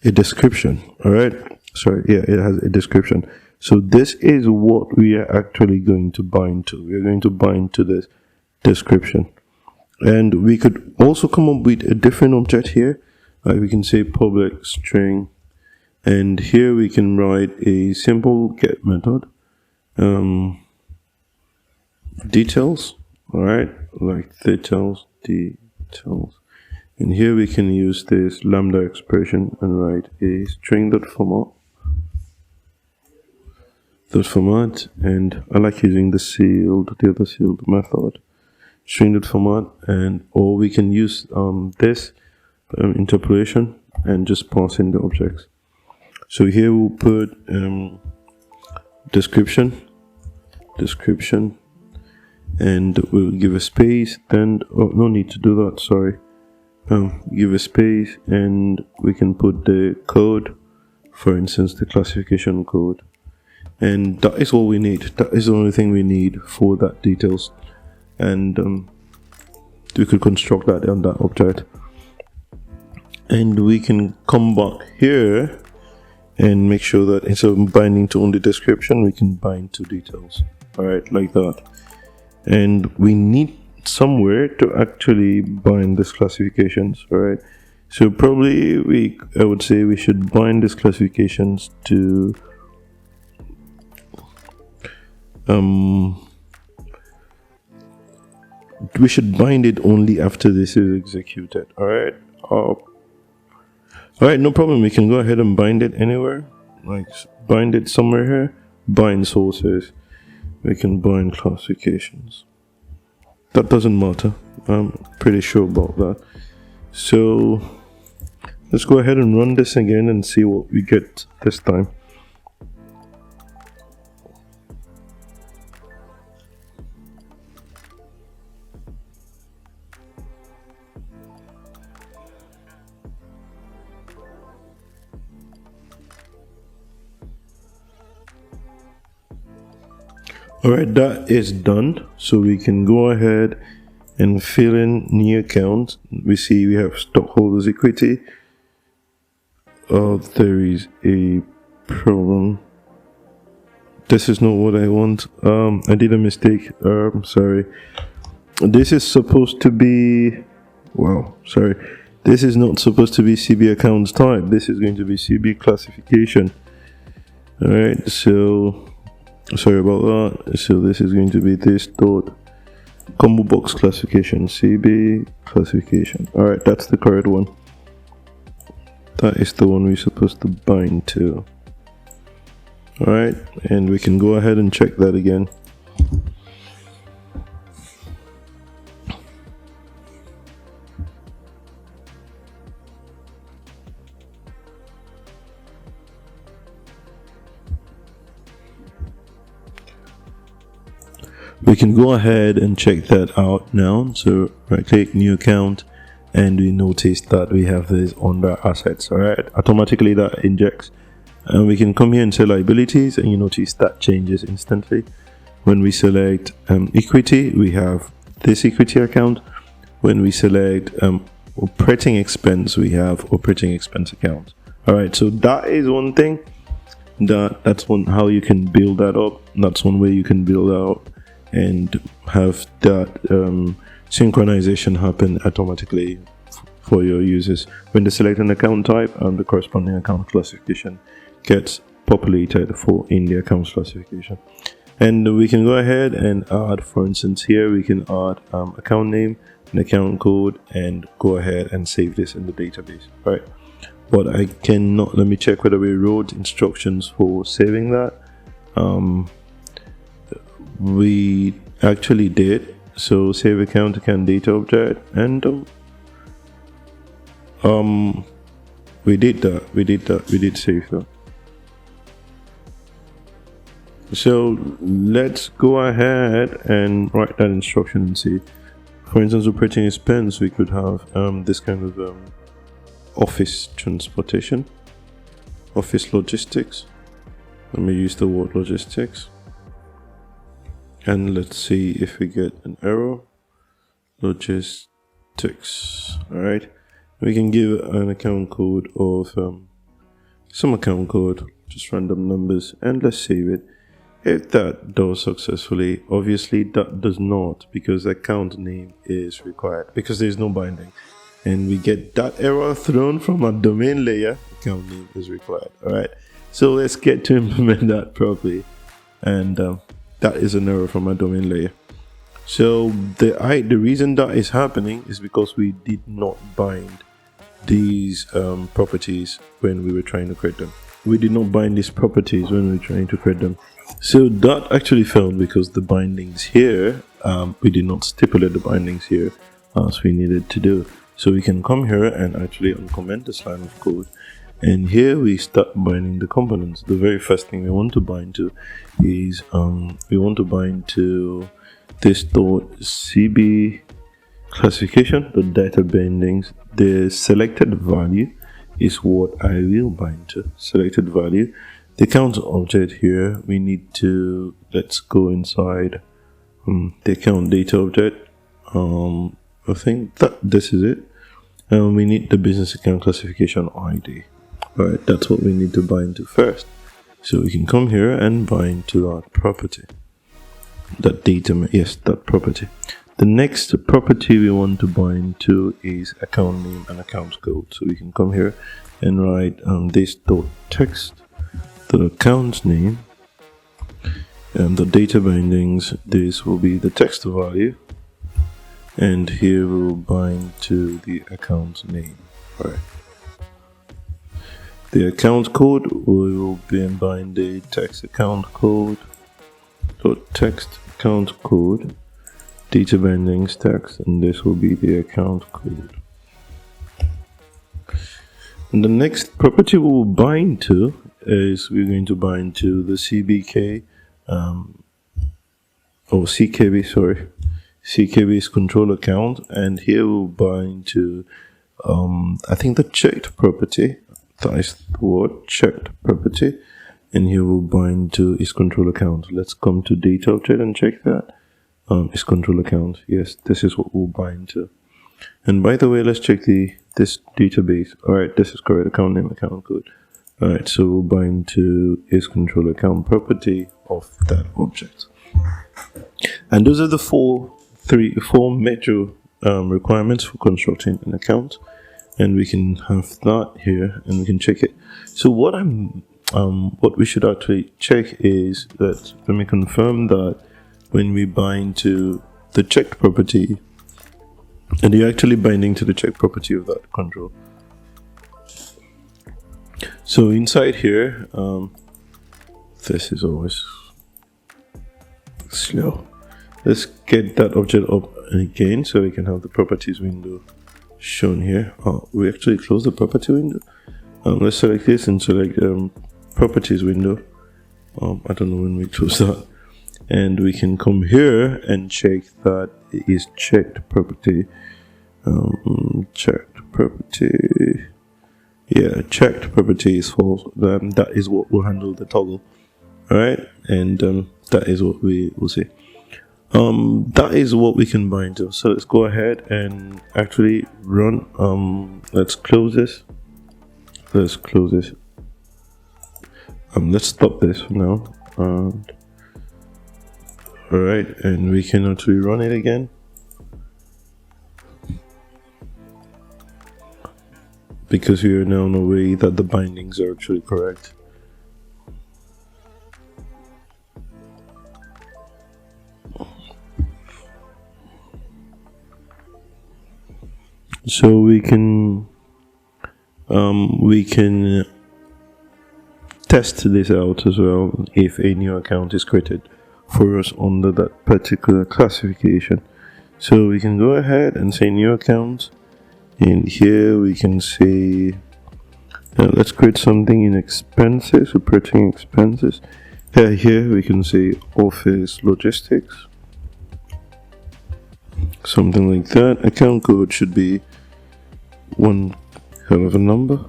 a description. All right, sorry, yeah, it has a description. So this is what we are actually going to bind to. We are going to bind to this description. And we could also come up with a different object here. We can say public string, and here we can write a simple get method. Details, all right, like details. And here we can use this lambda expression and write a string.format. And I like using the other sealed method, string.format, and or we can use this interpolation and just pass in the objects. So here we'll put description, and we'll give a space. And no need to do that. Sorry. Give a space, and we can put the code, for instance, the classification code. And that is all we need. That is the only thing we need for that details. And we could construct that on that object. And we can come back here and make sure that instead of binding to only description, we can bind to details. All right, like that. And we need somewhere to actually bind these classifications. All right. So probably I would say we should bind these classifications to we should bind it only after this is executed. All right. All right, no problem. We can go ahead and bind it anywhere. Like bind it somewhere here. Bind sources. We can bind classifications. That doesn't matter. I'm pretty sure about that. So Let's go ahead and run this again and see what we get this time. Alright, that is done. So we can go ahead and fill in new account. We see we have stockholders equity. Oh, there is a problem. This is not what I want. I did a mistake. Sorry. This is supposed to be, wow, sorry. This is not supposed to be CB accounts type. This is going to be CB classification. Alright, so sorry about that. So this is going to be this dot combo box classification, CB classification. Alright, that's the correct one. That is the one we're supposed to bind to. Alright, and we can go ahead and check that again. We can go ahead and check that out now. So right click new account, and we notice that we have this under assets. Alright, automatically that injects, and we can come here and say liabilities, and you notice that changes instantly. When we select equity, we have this equity account. When we select operating expense, we have operating expense account. Alright, so that is one thing. That's one how you can build that up. That's one way you can build out and have that synchronization happen automatically for your users. When they select an account type, the corresponding account classification gets populated in the accounts classification. And we can go ahead and add, for instance, here we can add account name and account code, and go ahead and save this in the database. Right, but I cannot, let me check whether we wrote instructions for saving that. We actually did. So save account data object, and we did save that. So let's go ahead and write that instruction and see. For instance, operating expense, we could have this kind of office transportation, office logistics. Let me use the word logistics. And let's see if we get an error. Logistics. Alright. We can give an account code of some account code, just random numbers, and let's save it. If that does successfully, obviously that does not, because account name is required, because there's no binding. And we get that error thrown from a domain layer, account name is required. Alright. So let's get to implement that properly. And that is an error from a domain layer. So the reason that is happening is because we did not bind these properties when we were trying to create them. We did not bind these properties when we were trying to create them. So that actually failed because the bindings here, we did not stipulate the bindings here as we needed to do. So we can come here and actually uncomment this line of code. And here we start binding the components. The very first thing we want to bind to is we want to bind to this .cb classification, the data bindings. The selected value is what I will bind to. Selected value. The account object here, we need to, let's go inside the account data object. I think that this is it. And we need the business account classification ID. Alright, that's what we need to bind to first. So we can come here and bind to that property. That data, yes, that property. The next property we want to bind to is account name and account code. So we can come here and write this .text, the account name, and the data bindings. This will be the text value, and here we'll bind to the account name. Alright. The account code, we will bind the text account code, text account code, data bindings text, and this will be the account code. And the next property we will bind to is we're going to bind to the CBK, CKB, sorry. CKB is control account, and here we'll bind to, I think the checked property, that is the word, checked property, and here we'll bind to is control account. Let's come to data object and check that. Is control account. Yes, this is what we'll bind to. And by the way, let's check this database. Alright, this is correct, account name, account code. Alright, so we'll bind to is control account property of that object. And those are the four major requirements for constructing an account, and we can have that here and we can check it. So what we should actually check is that, let me confirm that when we bind to the checked property, and you're actually binding to the checked property of that control. So inside here, this is always slow. Let's get that object up again so we can have the properties window shown here. We actually close the property window. Let's select this and select properties window. I don't know when we close that. And we can come here and check that it is checked property. Checked property. Yeah, checked property is false. That is what will handle the toggle. Alright, and that is what we will see. That is what we can bind to. So let's go ahead and actually run. Let's close this. Let's close this. Let's stop this for now. Alright, and we can actually run it again. Because we are now in a way that the bindings are actually correct. So we can test this out as well if a new account is created for us under that particular classification. So we can go ahead and say new account, and here we can say let's create something in expenses, operating expenses. Here we can say office logistics, something like that. Account code should be one hell of a number.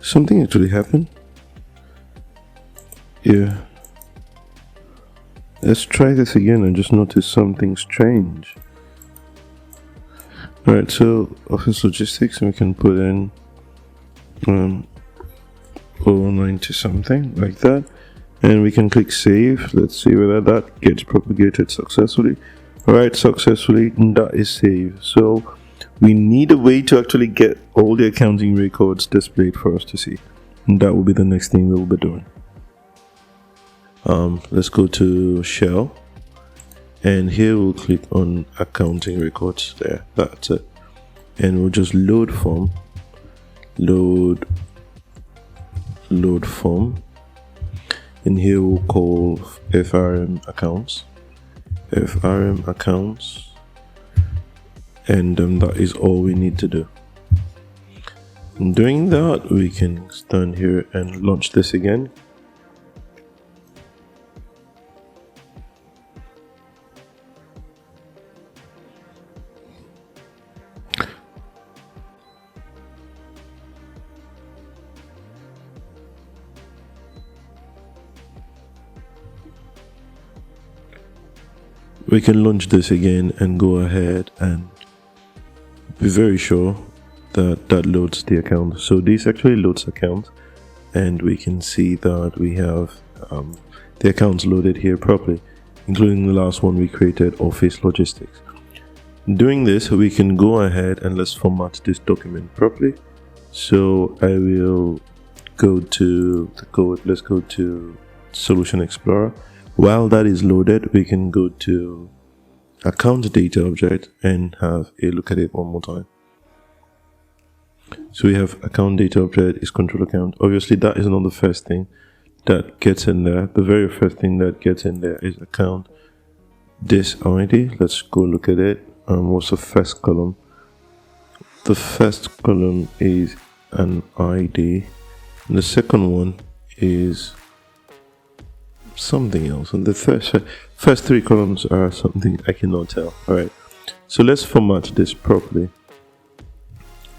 Something actually happened. Yeah. Let's try this again. I just noticed something strange. Alright, so office logistics, and we can put in 090 something like that, and we can click save. Let's see whether that gets propagated successfully. Alright, successfully, and that is saved. So we need a way to actually get all the accounting records displayed for us to see, and that will be the next thing we will be doing. Let's go to shell, and here we'll click on accounting records. There, that's it, and we'll just load form, load form, and here we'll call FRM accounts, and that is all we need to do. In doing that, we can stand here and launch this again. We can launch this again and go ahead and be very sure that that loads the account. So this actually loads account, and we can see that we have the accounts loaded here properly, including the last one we created, office logistics. Doing this, we can go ahead and let's format this document properly. So I will go to the code. Let's go to Solution Explorer. While that is loaded, we can go to account data object and have a look at it one more time. So we have account data object is control account. Obviously that is not the first thing that gets in there. The very first thing that gets in there is account this ID. Let's go look at it. What's the first column? The first column is an ID, and the second one is something else, and the first three columns are something I cannot tell. All right, so let's format this properly,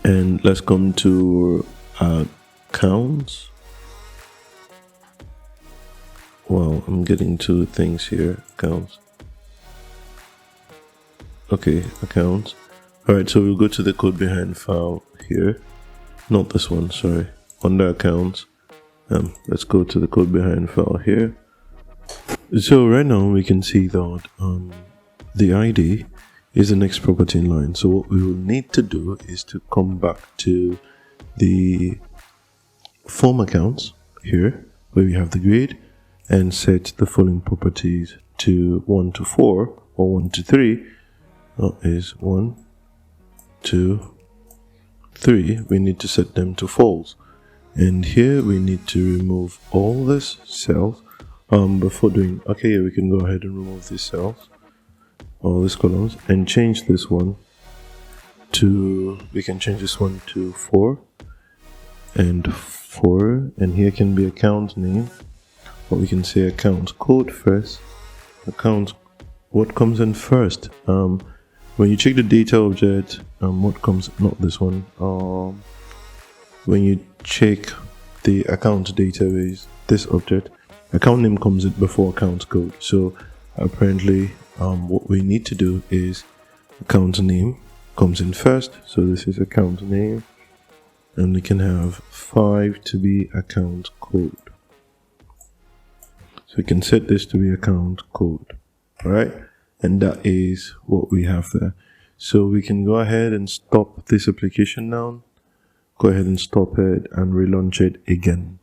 and let's come to accounts. Wow, I'm getting two things here. Accounts. Okay, accounts. All right, so we'll go to the code behind file here. Not this one, sorry. Under accounts. Let's go to the code behind file here. So right now we can see that the ID is the next property in line. So what we will need to do is to come back to the form accounts here, where we have the grid, and set the following properties to 1 to 4 or 1 to 3. That is 1, 2, 3. We need to set them to false. And here we need to remove all this cells before doing. Okay, yeah, we can go ahead and remove these cells, all these columns, and change this one to, we can change this one to 4 and 4, and here can be account name, or we can say account code first. Account, what comes in first? When you check the data object, what comes, not this one, when you check the account database, this object, account name comes in before account code. So apparently what we need to do is account name comes in first. So this is account name, and we can have 5 to be account code. So we can set this to be account code. All right, and that is what we have there. So we can go ahead and stop this application now. Go ahead and stop it and relaunch it again.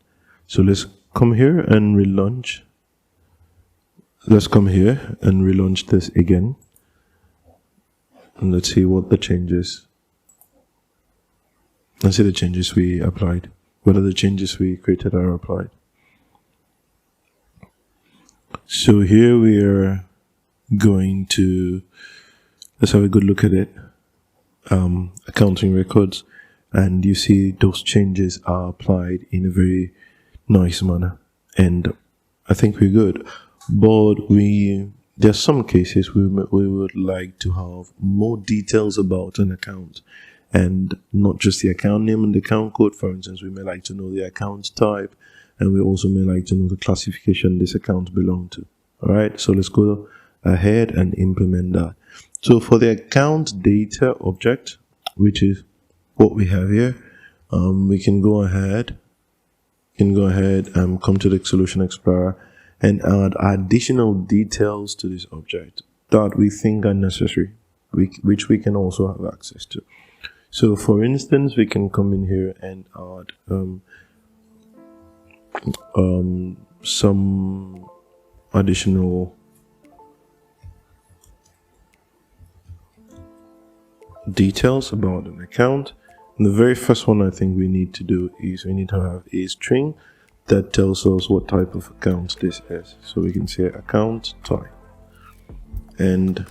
So let's come here and relaunch. Let's come here and relaunch this again. And let's see what the changes. Let's see the changes we applied. Whether the changes we created are applied. So here we are going to, let's have a good look at it. Accounting records, and you see those changes are applied in a very nice manner, and I think we're good. But there are some cases we would like to have more details about an account, and not just the account name and the account code. For instance, we may like to know the account type, and we also may like to know the classification this account belongs to. All right, so let's go ahead and implement that. So for the account data object, which is what we have here, we can go ahead and come to the Solution Explorer and add additional details to this object that we think are necessary, which we can also have access to. So for instance, we can come in here and add some additional details about an account. And the very first one I think we need to do is we need to have a string that tells us what type of account this is. So we can say account type and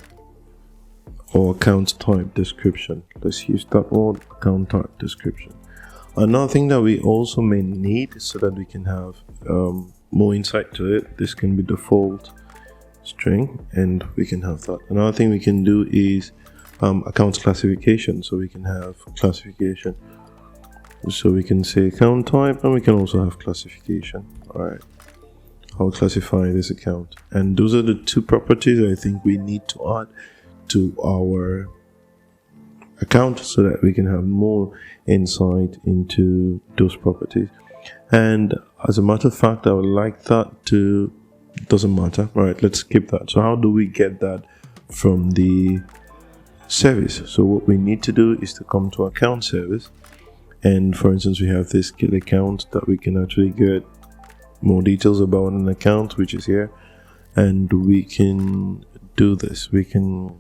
or account type description. Let's use that word, account type description. Another thing that we also may need so that we can have more insight to it, this can be default string, and we can have that. Another thing we can do is account classification, so we can have classification. So we can say account type, and we can also have classification. All right, I'll classify this account, and those are the two properties I think we need to add to our account so that we can have more insight into those properties. And as a matter of fact, I would like that to, doesn't matter. All right, let's skip that. So how do we get that from the service? So what we need to do is to come to account service, and for instance we have this skill account that we can actually get more details about an account, which is here, and we can do this. We can,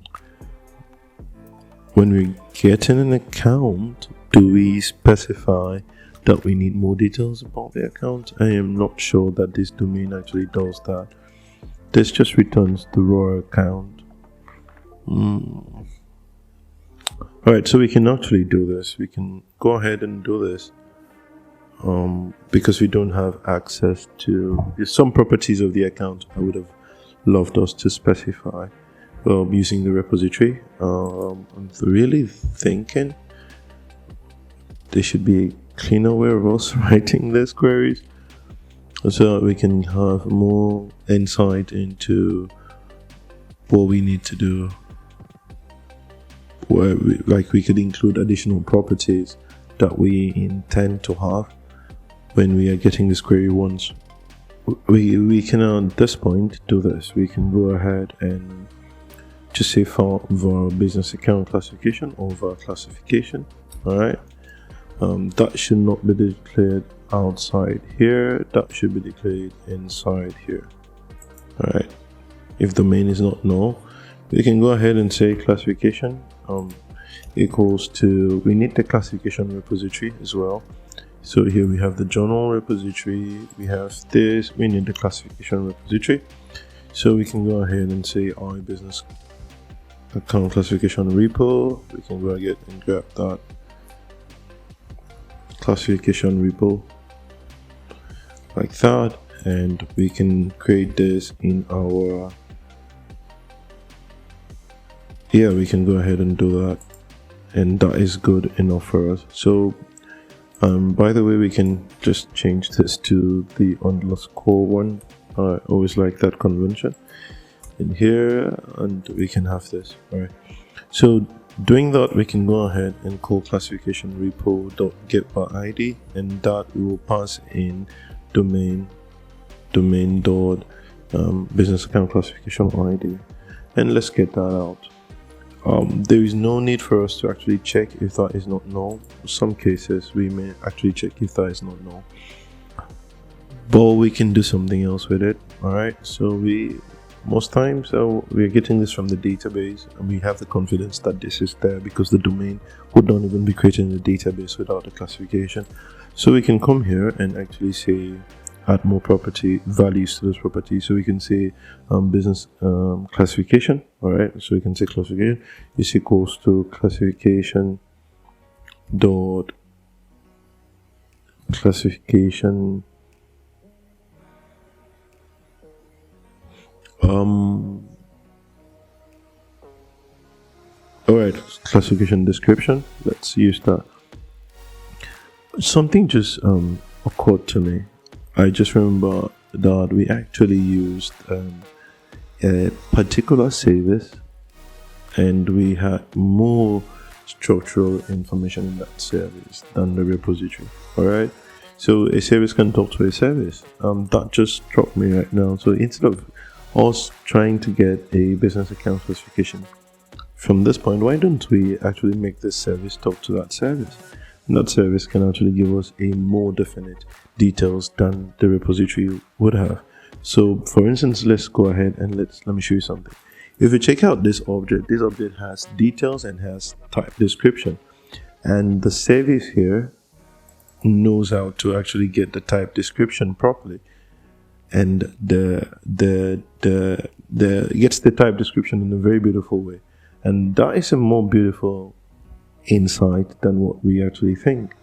when we get in an account, do we specify that we need more details about the account? I am not sure that this domain actually does that. This just returns the raw account. Alright, so we can actually do this. We can go ahead and do this. because we don't have access to some properties of the account. I would have loved us to specify using the repository. I'm really thinking there should be a cleaner way of us writing these queries so that we can have more insight into what we need to do, where we could include additional properties that we intend to have when we are getting this query once. We can at this point do this. We can go ahead and just say for business account classification or var classification. Alright, that should not be declared outside here, that should be declared inside here. Alright, if the main is not null, we can go ahead and say classification equals to, we need the classification repository as well. So here we have the journal repository, we have this, we need the classification repository. So we can go ahead and say our business account classification repo. We can go ahead and grab that classification repo like that, and we can create this in our, we can go ahead and do that, and that is good enough for us. So by the way, we can just change this to the underscore one. I always like that convention in here, and we can have this. All right, so doing that, we can go ahead and call classification repo.getById, and that we will pass in domain dot business account classification ID, and let's get that out. There is no need for us to actually check if that is not null. In some cases we may actually check if that is not null, but we can do something else with it. All right, so most times we are getting this from the database, and we have the confidence that this is there because the domain would not even be created in the database without the classification. So we can come here and actually say add more property values to this property. So we can say business classification. All right, so we can say classification is equals to classification dot classification alright, classification description. Let's use that. Something just occurred to me. I just remember that we actually used a particular service, and we had more structural information in that service than the repository. Alright, so a service can talk to a service. That just struck me right now. So instead of us trying to get a business account classification from this point, why don't we actually make this service talk to that service? And that service can actually give us a more definite details than the repository would have. So for instance, let's go ahead and let me show you something. If you check out this object has details and has type description, and the service here knows how to actually get the type description properly, and gets the type description in a very beautiful way, and that is a more beautiful insight than what we actually think.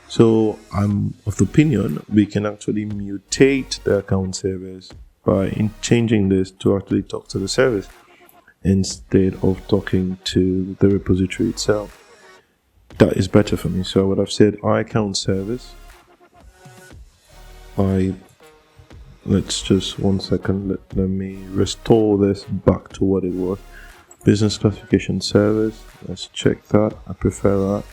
So I'm of the opinion we can actually mutate the account service by changing this to actually talk to the service instead of talking to the repository itself. That is better for me. So I would have said iAccount service. Let's just 1 second. Let me restore this back to what it was. Business classification service. Let's check that. I prefer that.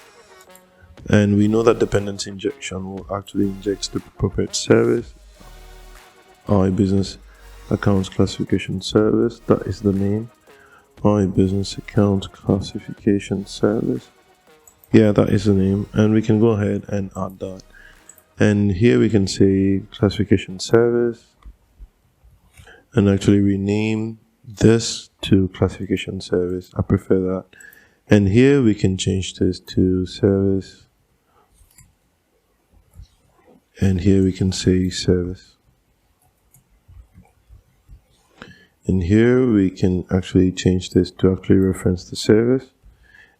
And we know that dependency injection will actually inject the appropriate service. iBusiness accounts classification service. That is the name. iBusiness account classification service. Yeah, that is the name. And we can go ahead and add that. And here we can say classification service and actually rename this to classification service. I prefer that. And here we can change this to service. And here we can say service. And here we can actually change this to actually reference the service.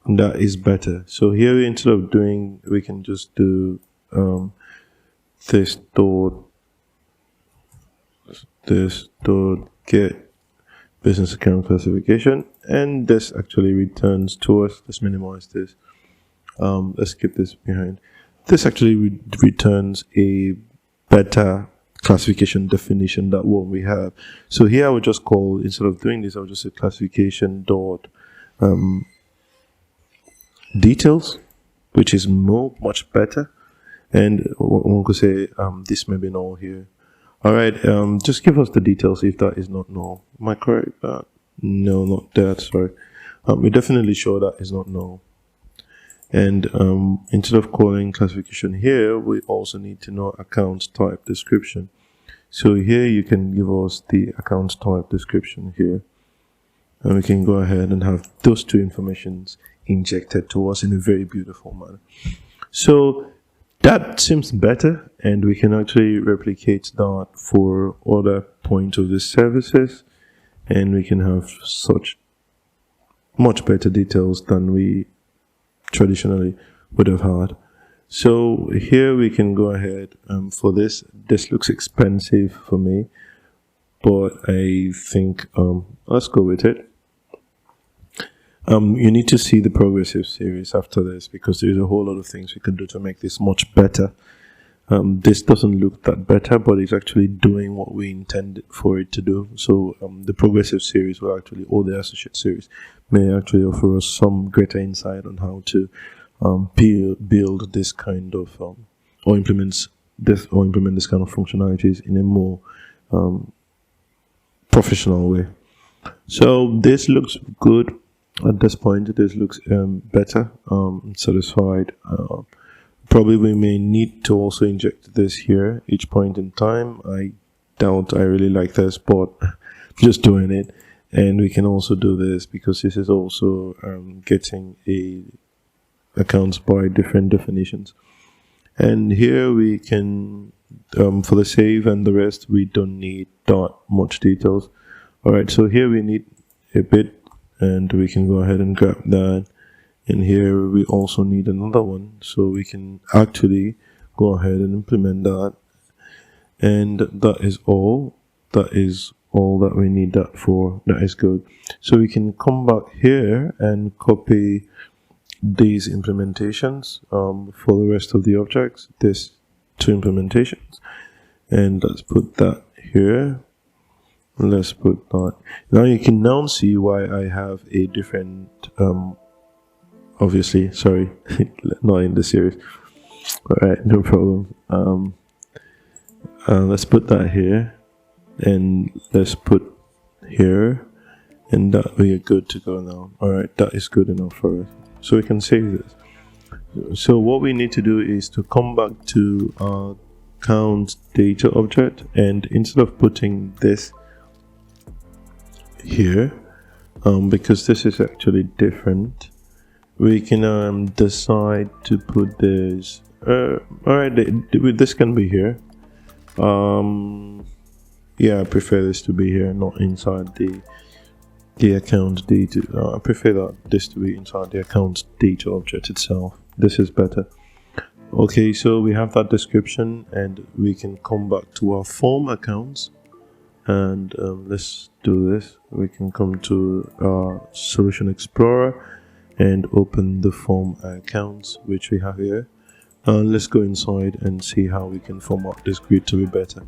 And that is better. So here instead of doing, we can just do this dot get business account classification, and this actually returns to us. Let's minimize this. Let's keep this behind. This actually returns a better classification definition than what we have. So here I would just call, instead of doing this, I would just say classification dot details, which is much better. And one could say this may be null here. All right, just give us the details if that is not null. Am I correct? No, not that. Sorry. We're definitely sure that is not null. And instead of calling classification here, we also need to know account type description. So here you can give us the account type description here. And we can go ahead and have those two informations injected to us in a very beautiful manner. So that seems better, and we can actually replicate that for other points of the services, and we can have such much better details than we traditionally would have had. So here we can go ahead for this. This looks expensive for me, but I think let's go with it. You need to see the progressive series after this, because there's a whole lot of things we can do to make this much better. This doesn't look that better, but it's actually doing what we intended for it to do. So the progressive series will actually, or the associate series, may actually offer us some greater insight on how to build this kind of, or implement this kind of functionalities in a more professional way. So this looks good. At this point, this looks better. Satisfied. Probably we may need to also inject this here each point in time. I doubt I really like this, but just doing it. And we can also do this because this is also getting accounts by different definitions. And here we can, for the save and the rest, we don't need that much details. All right, so here we need a bit, and we can go ahead and grab that. And here we also need another one, so we can actually go ahead and implement that. And that is all. That is all that we need that for. That is good. So we can come back here and copy these implementations for the rest of the objects. These two implementations. And let's put that here. Let's put that. Now you can now see why I have a different, obviously, sorry, not in the series. All right, no problem. Let's put that here, and let's put here, and that we are good to go now. All right, that is good enough for us. So we can save this. So what we need to do is to come back to our count data object, and instead of putting this here, because this is actually different, we can decide to put this. All right, this can be here. Yeah, I prefer this to be here, not inside the account data. I prefer this to be inside the account data object itself. This is better. Okay, so we have that description, and we can come back to our form accounts. And let's do this. We can come to our Solution Explorer and open the form accounts, which we have here. Let's go inside and see how we can format this grid to be better.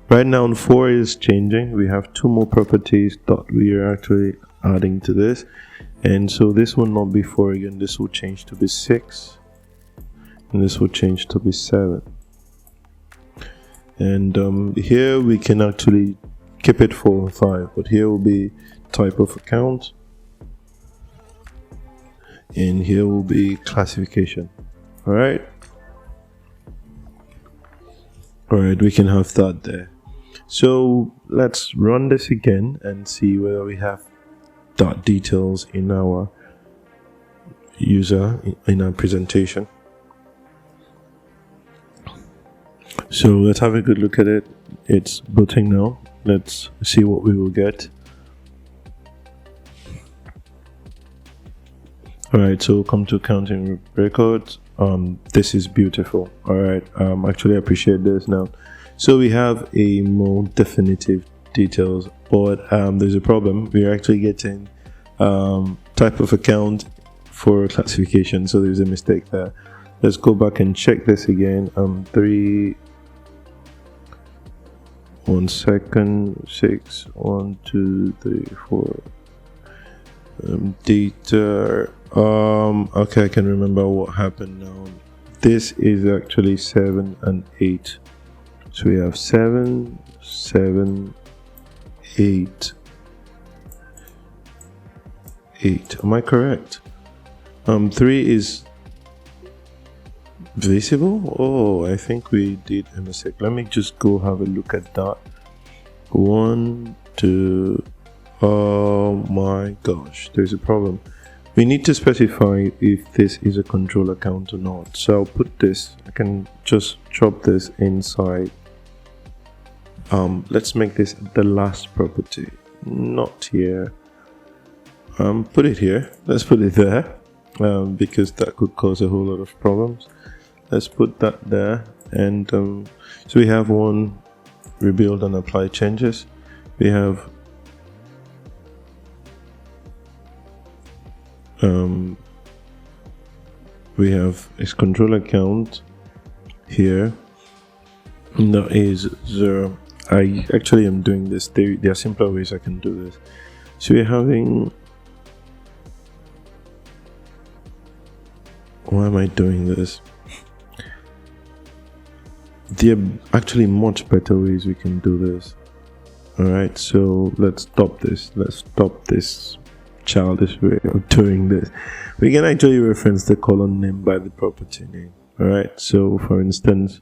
Right now, 4 is changing. We have 2 more properties that we are actually adding to this. And so this will not be 4 again. This will change to be 6. And this will change to be 7. And here we can actually keep it 4 and 5, but here will be type of account, and here will be classification. All right, we can have that there. So let's run this again and see whether we have that details in our user, in our presentation. So let's have a good look at it. It's booting now. Let's see what we will get. Alright, so come to counting records, This is beautiful. All right, actually appreciate this now. So we have a more definitive details, but there's a problem. We're actually getting type of account for classification, so there's a mistake there. Let's go back and check this again. 1 second, 6, 1, 2, 3, 4. Data. Okay, I can remember what happened now. This is actually 7 and 8. So we have 7, 7, 8, 8. Am I correct? 3 is visible. Oh, I think we did a mistake. Let me just go have a look at that. 1, 2. Oh my gosh, there's a problem. We need to specify if this is a control account or not. So I'll put this, I can just drop this inside. Let's make this the last property, not here. Put it here. Let's put it there, because that could cause a whole lot of problems. Let's put that there. And so we have one rebuild and apply changes. We have its control account here, and that is 0. I actually am doing this. There are simpler ways I can do this. So we're having, why am I doing this? There are actually much better ways we can do this. Alright, so let's stop this. Let's stop this childish way of doing this. We can actually reference the column name by the property name. Alright, so for instance,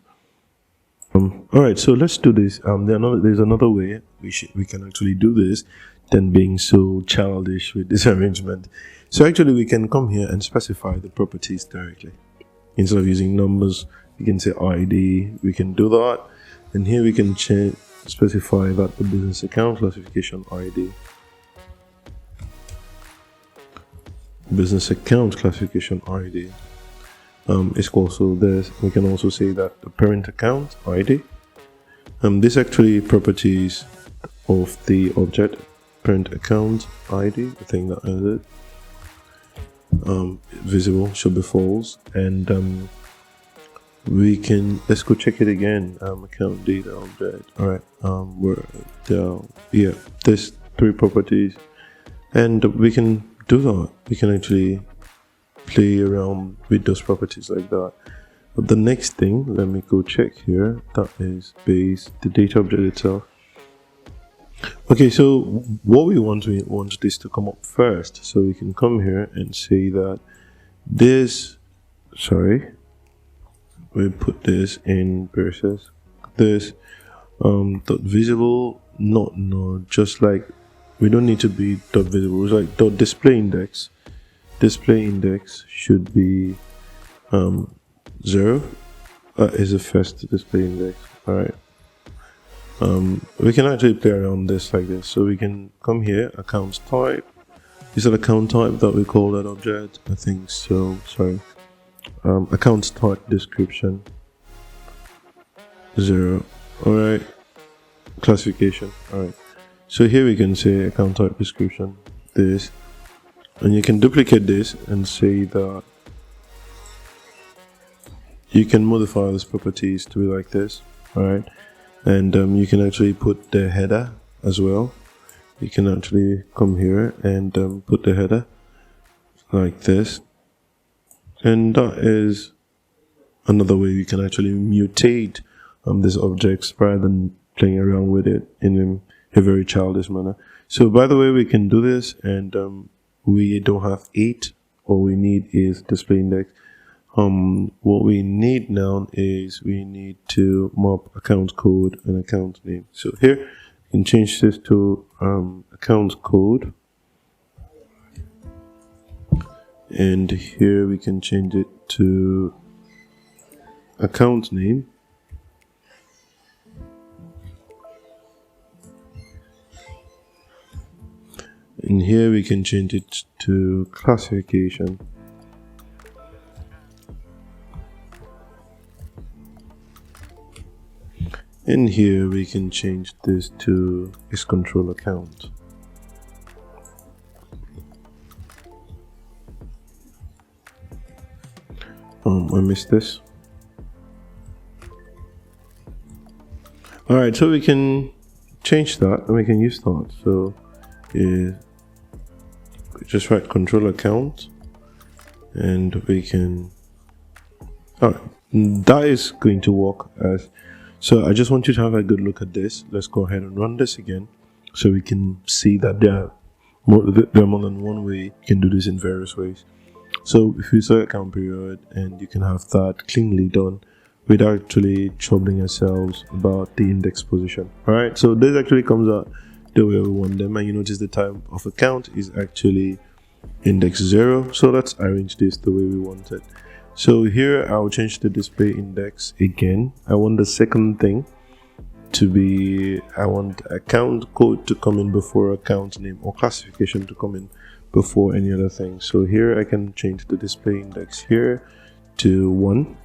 alright, so let's do this. There's another way we can actually do this than being so childish with this arrangement. So actually we can come here and specify the properties directly. Instead of using numbers, we can say ID, we can do that. And here we can specify that the business account classification ID. Business account classification ID is also this. We can also say that the parent account ID. This actually properties of the object parent account ID. I think that is it. Visible should be false, and we can, let's go check it again. Account data object. All right. We're down. Yeah, there's 3 properties, and we can do that. We can actually play around with those properties like that. But the next thing, let me go check here. That is base, the data object itself. Okay, so what we want this to come up first. So we can come here and say that this, sorry, we put this in versus this dot visible, no, just like, we don't need to be dot visible. It's like dot display index. Display index should be 0. Is the first display index. All right. We can actually play around this like this. So we can come here, account type. Is it account type that we call that object? I think so. Sorry. Account type description 0. All right. Classification. All right. So here we can say account type description this, and you can duplicate this and say that you can modify these properties to be like this. All right. And you can actually put the header as well. You can actually come here and put the header like this. And that is another way you can actually mutate these objects rather than playing around with it in a very childish manner. So by the way, we can do this, and we don't have 8. All we need is display index. What we need now is we need to map account code and account name. So here you can change this to account code, and here we can change it to account name. And here we can change it to classification. In here we can change this to is control account. I missed this. Alright, so we can change that and we can use that. So just write control account and we can, alright, that is going to work as, so I just want you to have a good look at this. Let's go ahead and run this again so we can see that there are more than one way. You can do this in various ways. So if you select account period, and you can have that cleanly done without actually troubling ourselves about the index position. Alright, so this actually comes out the way we want them, and you notice the type of account is actually index 0. So let's arrange this the way we want it. So here I'll change the display index again. I want the second thing to be, I want account code to come in before account name, or classification to come in before any other thing. So here I can change the display index here to 1,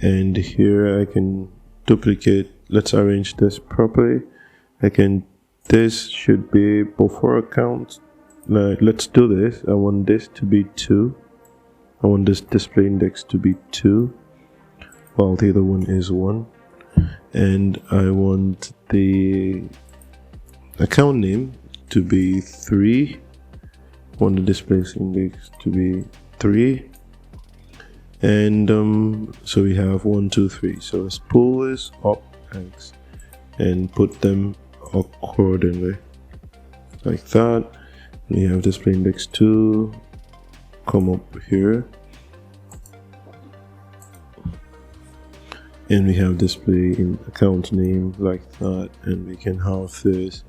and here I can duplicate. Let's arrange this properly. This should be before account. Let's do this. I want this to be 2. I want this display index to be 2, while the other one is 1. And I want the account name to be 3. I want the display index to be 3. And so we have 1, 2, 3. So let's pull this up and put them accordingly, like that. We have display index 2 come up here, and we have display in account name like that, and we can have this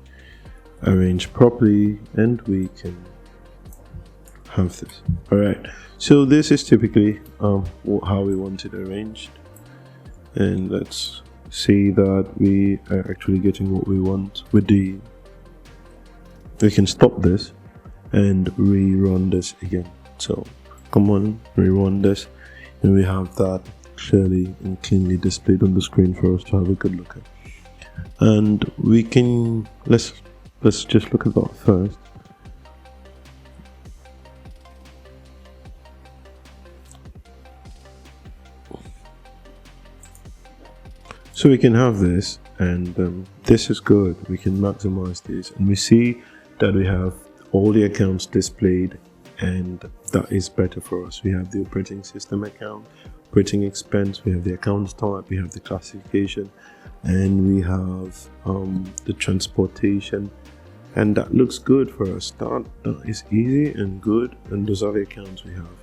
arranged properly, and we can have this. Alright, so this is typically how we want it arranged, and let's see that we are actually getting what we want with the, we can stop this and rerun this again. So come on, rerun this, and we have that clearly and cleanly displayed on the screen for us to have a good look at. And we can, let's just look at that first. So we can have this, and this is good. We can maximize this, and we see that we have all the accounts displayed, and that is better for us. We have the operating system account, operating expense, we have the account type, we have the classification, and we have the transportation, and that looks good for us. That is easy and good, and those are the accounts we have.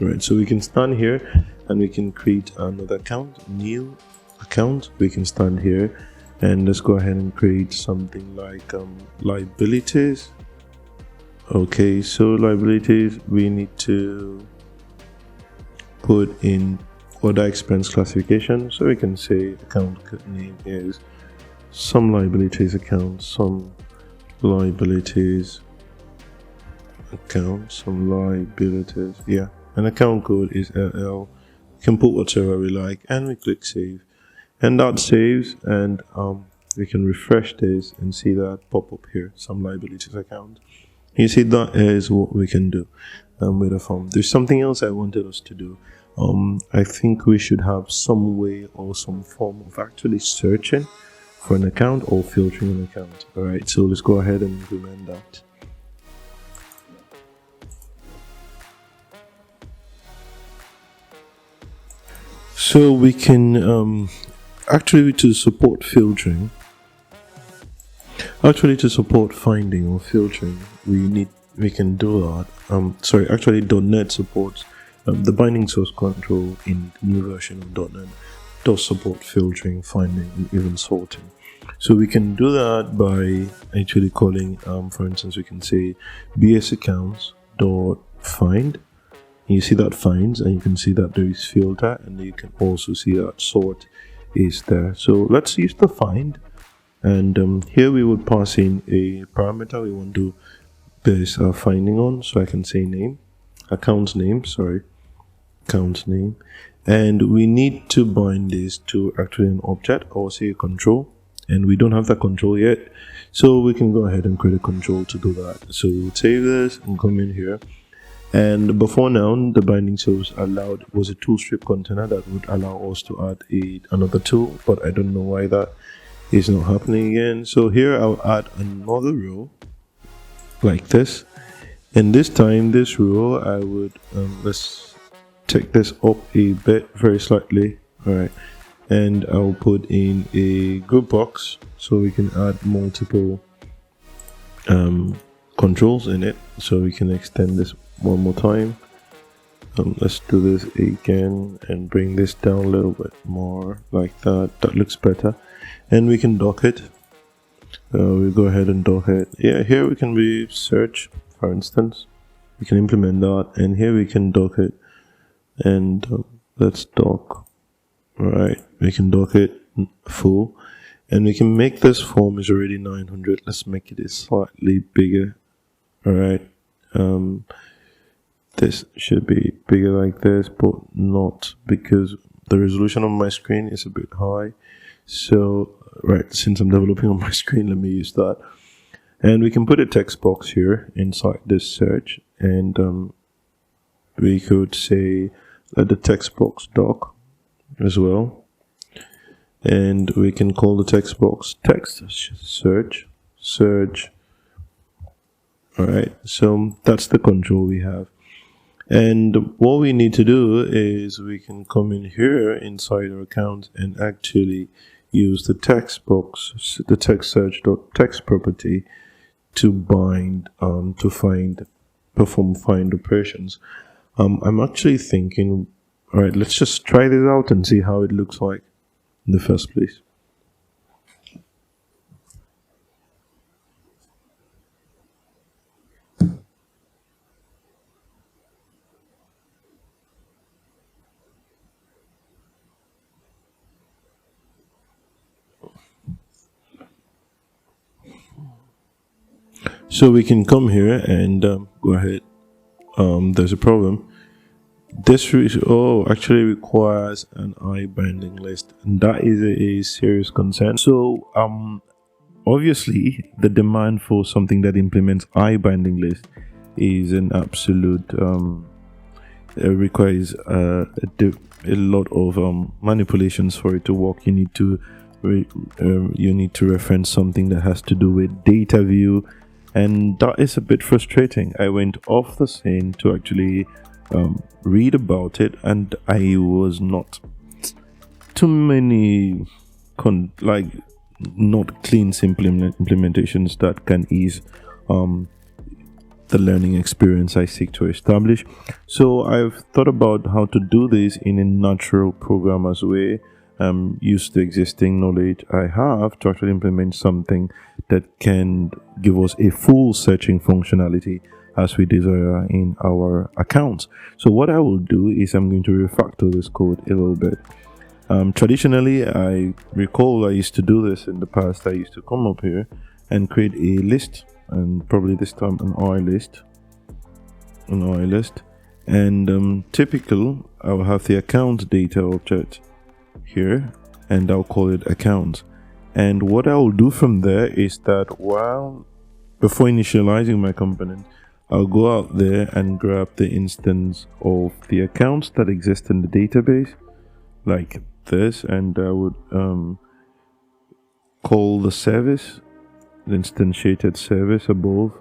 Right, so we can stand here and we can create another account, new account. We can stand here and let's go ahead and create something like liabilities. Okay, so liabilities, we need to put in other expense classification. So we can say account name is some liabilities account, some liabilities account, some liabilities, yeah, and account code is LL. We can put whatever we like, and we click save, and that saves, and we can refresh this and see that pop up here, some liabilities account. You see, that is what we can do with a form. There's something else I wanted us to do. I think we should have some way or some form of actually searching for an account or filtering an account. All right, so let's go ahead and implement that. So we can actually, to support filtering, to support finding or filtering, we can do that. Actually .NET supports the binding source control in the new version of .NET does support filtering, finding, and even sorting. So we can do that by actually calling, for instance, we can say bs accounts dot find. You see that finds, and you can see that there is filter, and you can also see that sort is there. So let's use the find, and here we would pass in a parameter we want to base our finding on. So I can say name, account name, and we need to bind this to actually an object or say a control, and we don't have that control yet, so we can go ahead and create a control to do that. So we'll save this and come in here, and before now the binding source allowed was a tool strip container that would allow us to add another tool, but I don't know why that is not happening again. So here I'll add another row like this, and this time this row I would let's take this up a bit, very slightly. All right, and I'll put in a group box so we can add multiple controls in it, so we can extend this one more time. Let's do this again and bring this down a little bit more like that. That looks better, and we can dock it. We go ahead and dock it. Yeah, here we can be search, for instance. We can implement that, and here we can dock it, and let's dock. All right, we can dock it full, and we can make this form is already 900. Let's make it slightly bigger. All right, this should be bigger like this, but not, because the resolution on my screen is a bit high. So right, since I'm developing on my screen, let me use that. And we can put a text box here inside this search, and we could say let the text box dock as well, and we can call the text box text search. All right, so that's the control we have. And what we need to do is we can come in here inside our account and actually use the text box, the text search.text property to bind to perform find operations. I'm actually thinking, all right, let's just try this out and see how it looks like in the first place. So we can come here and go ahead. There's a problem. This actually requires an I binding list, and that is a serious concern. So obviously the demand for something that implements I binding list is an absolute it requires a lot of manipulations for it to work. You need to reference something that has to do with data view, and that is a bit frustrating. I went off the scene to actually read about it, and I was not too many not clean simple implementations that can ease the learning experience I seek to establish. So I've thought about how to do this in a natural programmer's way, use the existing knowledge I have to actually implement something that can give us a full searching functionality as we desire in our accounts. So what I will do is I'm going to refactor this code a little bit. Traditionally, I recall I used to do this in the past. I used to come up here and create a list, and probably this time an I list, and typical I'll have the account data object here, and I'll call it account. And what I'll do from there is that before initializing my component, I'll go out there and grab the instance of the accounts that exist in the database like this, and I would call the service, the instantiated service above,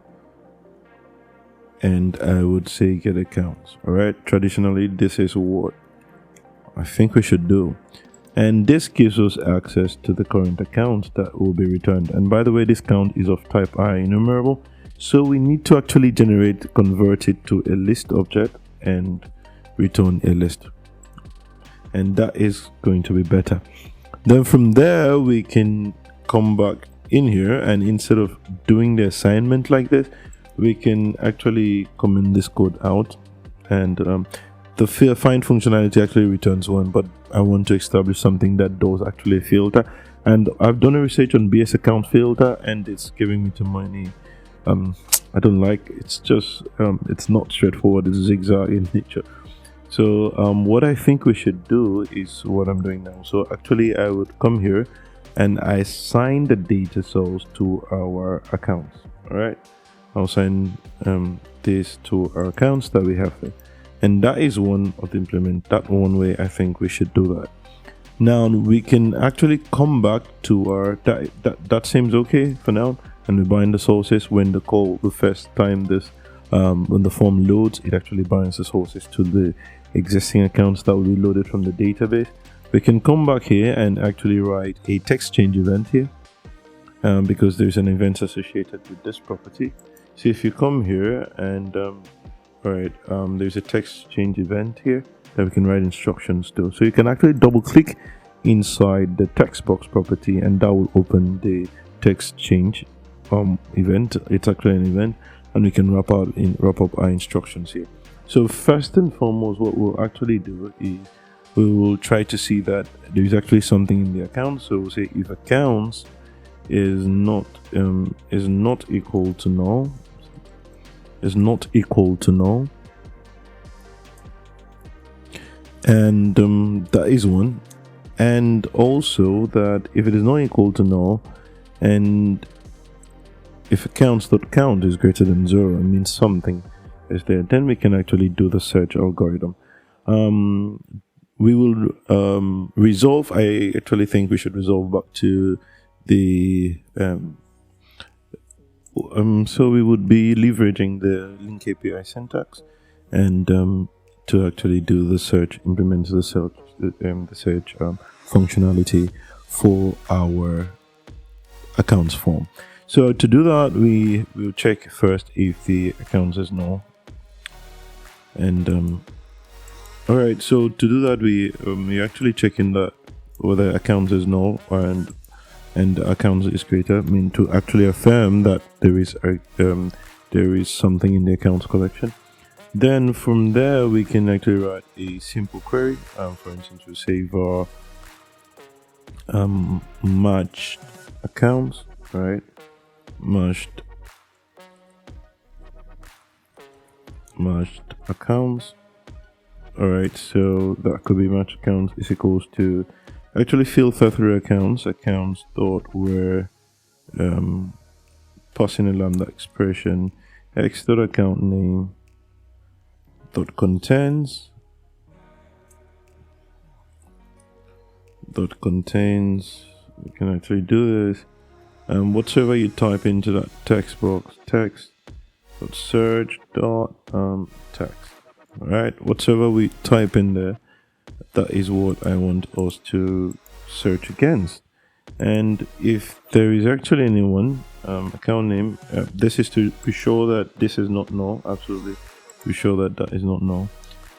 and I would say get accounts. All right, traditionally this is what I think we should do, and this gives us access to the current account that will be returned. And by the way, this count is of type I enumerable, so we need to actually convert it to a list object and return a list, and that is going to be better. Then from there we can come back in here, and instead of doing the assignment like this, we can actually comment this code out, and the find functionality actually returns 1, but I want to establish something that does actually filter. And I've done a research on BS account filter, and it's giving me too many I don't like. It's just it's not straightforward. It's zigzag in nature. So what I think we should do is what I'm doing now. So actually I would come here and I assign the data source to our accounts. All right, I'll assign this to our accounts that we have there. And that is one of the that one way I think we should do that. Now we can actually come back to our that seems okay for now, and we bind the sources when the first time this when the form loads, it actually binds the sources to the existing accounts that will be loaded from the database. We can come back here and actually write a text change event here because there's an event associated with this property. So if you come here and there's a text change event here that we can write instructions to. So you can actually double click inside the text box property and that will open the text change event. It's actually an event, and we can wrap up our instructions here. So first and foremost, what we'll actually do is we will try to see that there's actually something in the account. So we'll say if accounts is not equal to null, and that is one. And also that if it is not equal to null, and if accounts.count is greater than 0, it means something is there, then we can actually do the search algorithm. We will resolve. I actually think we should resolve back to the so we would be leveraging the link API syntax and to actually do the search, implement the search functionality for our accounts form. So to do that, we will check first if the accounts is null. And all right, so to do that, we actually checking that whether accounts is null and accounts is greater. I mean, to actually affirm that there is something in the accounts collection. Then from there, we can actually write a simple query. For instance, we say var matched accounts, right? Matched accounts. All right, so that could be matched accounts is equals to actually filter through accounts dot where passing a lambda expression x dot account name dot contains we can actually do this, and whatsoever you type into that text box, text dot search dot text. All right, whatsoever we type in there, that is what I want us to search against. And if there is actually anyone account name, this is to be sure that this is not null. Absolutely be sure that that is not null.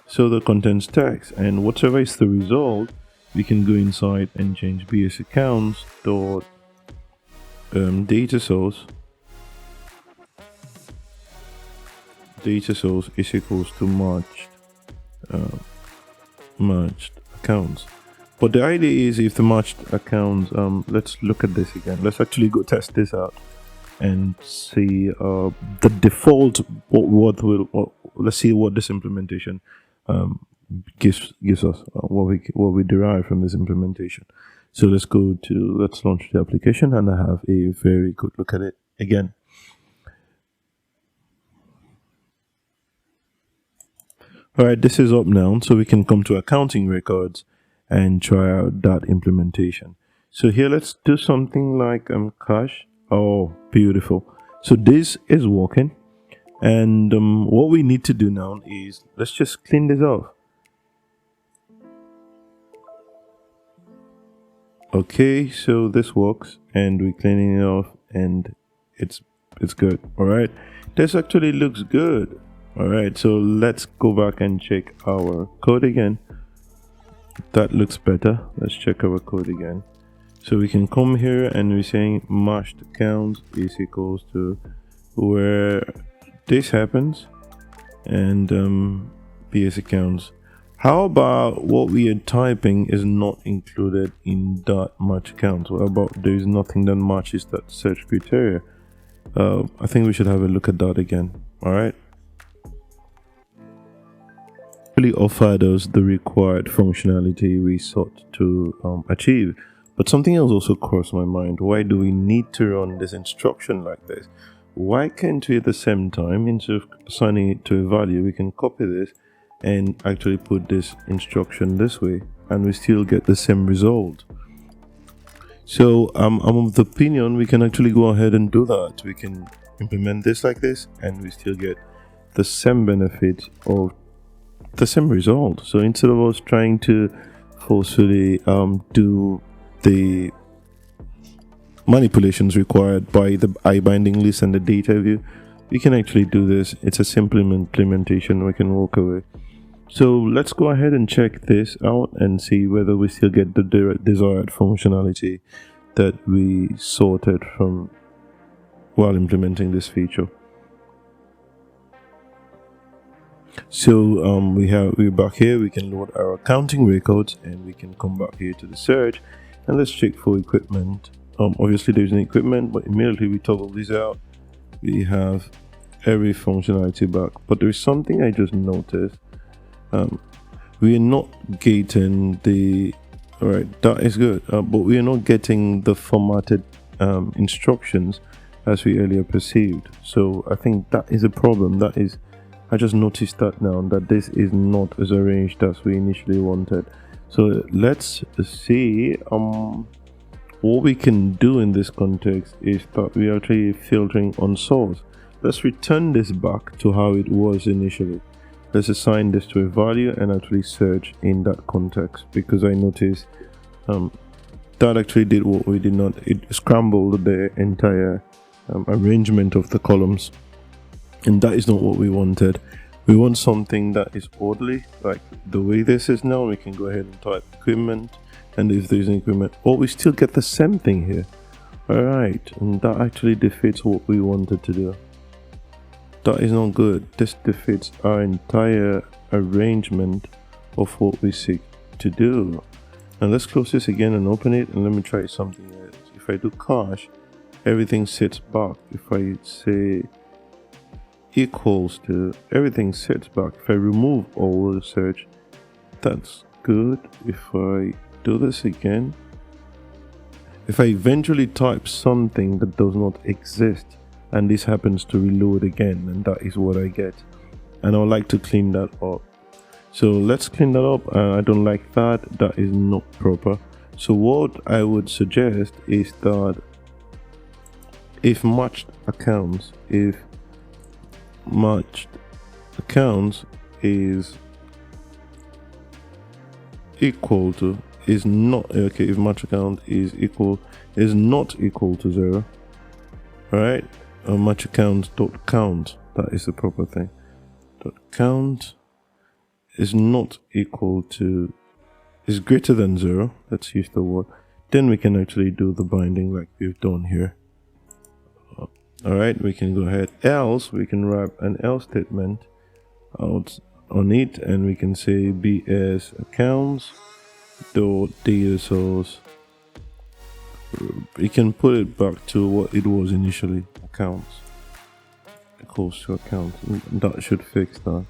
So that contains text, and whatever is the result, we can go inside and change bs accounts dot data source is equals to matched accounts. But the idea is if the matched accounts, let's look at this again. Let's actually go test this out and see the default. Let's see what this implementation gives us, what we derive from this implementation. So let's launch the application and I have a very good look at it again. All right, this is up now, so we can come to accounting records and try out that implementation. So here, let's do something like cache. Oh, beautiful. So this is working, and what we need to do now is let's just clean this off. Okay, so this works, and we're cleaning it off, and it's good. All right, this actually looks good. All right, so let's go back and check our code again. That looks better. Let's check our code again. So we can come here and we're saying matched accounts is equals to where this happens and bs accounts. How about what we are typing is not included in that match accounts? What about there is nothing that matches that search criteria? I think we should have a look at that again. All right. really offered us the required functionality we sought to achieve. But something else also crossed my mind. Why do we need to run this instruction like this? Why can't we at the same time, instead of assigning it to a value, we can copy this and actually put this instruction this way and we still get the same result? So I'm of the opinion we can actually go ahead and do that. We can implement this like this and we still get the same benefit of the same result. So instead of us trying to forcefully do the manipulations required by the I-binding list and the data view, we can actually do this. It's a simple implementation. We can walk away. So let's go ahead and check this out and see whether we still get the desired functionality that we sorted from while implementing this feature. So we're back here. We can load our accounting records and we can come back here to the search and let's check for equipment. Obviously there's an equipment, but immediately we toggle this out, we have every functionality back. But there's something I just noticed. We are not getting the alright, that is good, but we are not getting the formatted instructions as we earlier perceived. So I think that is a problem. I just noticed that now, that this is not as arranged as we initially wanted. So let's see what we can do in this context is that we are actually filtering on source. Let's return this back to how it was initially. Let's assign this to a value and actually search in that context, because I noticed that actually did what we did not. It scrambled the entire arrangement of the columns, and that is not what we wanted. We want something that is orderly, like the way this is now. We can go ahead and type equipment, and if there's an equipment, we still get the same thing here. Alright, and that actually defeats what we wanted to do. That is not good. This defeats our entire arrangement of what we seek to do. And let's close this again and open it, and let me try something else. If I do cache, everything sits back. If I say equals to, everything sits back. If I remove all the search, that's good. If I do this again, if I eventually type something that does not exist and this happens to reload again, and that is what I get, and I would like to clean that up. So let's clean that up. I don't like that. That is not proper. So what I would suggest is that if matched accounts is equal to, is not okay, if match account is not equal to 0, right? Match account dot count, that is the proper thing. Dot count is not equal to, is greater than 0. Let's use the word. Then we can actually do the binding like we've done here. Alright, we can go ahead. Else, we can wrap an else statement out on it, and we can say bs accounts dot data source. We can put it back to what it was initially, accounts equals to accounts. That should fix that.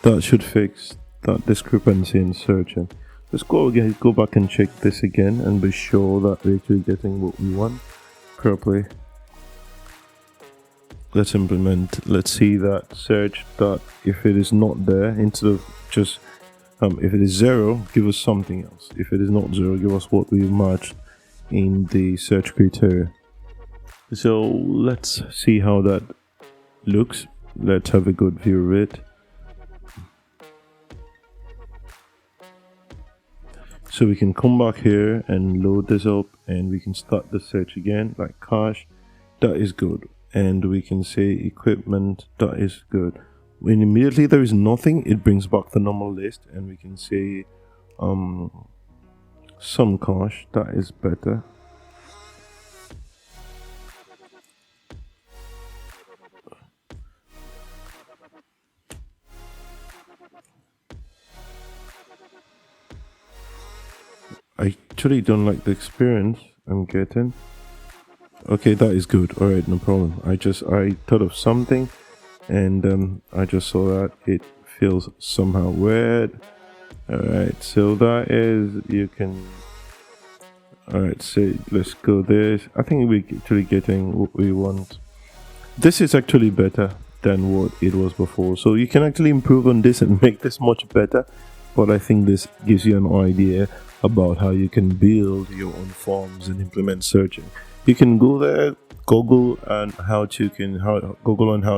That should fix that discrepancy in searching. Let's go back and check this again and be sure that we're actually getting what we want properly. Let's implement, let's see that search, that if it is not there, instead of just if it is 0, give us something else. If it is not 0, give us what we matched in the search criteria. So let's see how that looks. Let's have a good view of it. So we can come back here and load this up, and we can start the search again, like cache. That is good. And we can say equipment, that is good. When immediately there is nothing, it brings back the normal list, and we can say some cache, that is better. I actually don't like the experience I'm getting. Okay, that is good. Alright, no problem. I thought of something, and I just saw that it feels somehow weird. Alright, so that is, you can, alright, so let's go this. I think we're actually getting what we want. This is actually better than what it was before, so you can actually improve on this and make this much better. But I think this gives you an idea about how you can build your own forms and implement searching. You can go there, Google on how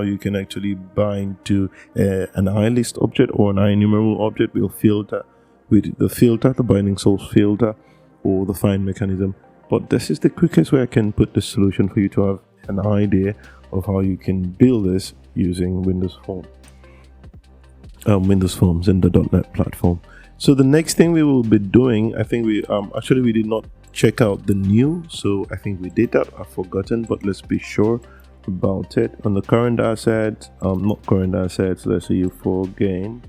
you can actually bind to an iList object or an iEnumerable object. Will filter with the filter, the binding source filter, or the find mechanism. But this is the quickest way I can put the solution for you to have an idea of how you can build this using Windows Forms in the .NET platform. So the next thing we will be doing, I think we actually we did not check out the new, so I think we did that. I've forgotten, but let's be sure about it. On the current assets, not current assets, let's say for gain,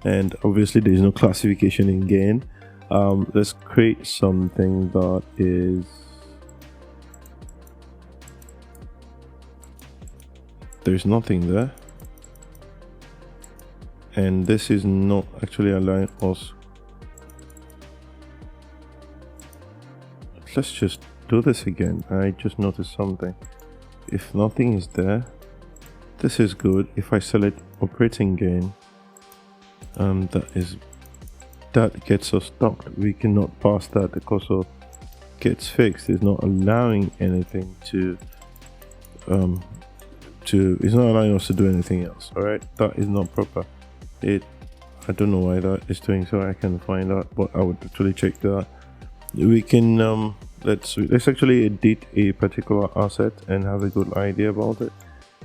and obviously there is no classification in gain. Let's create something that is, there's nothing there, and this is not actually allowing us. Let's just do this again. I just noticed something. If nothing is there, this is good. If I select operating gain, that gets us stuck. We cannot pass that. The cursor gets fixed. It's not allowing anything to it's not allowing us to do anything else. All right, that is not proper. I don't know why that is doing so. I can find out, but I would actually check that. We can let's actually edit a particular asset and have a good idea about it.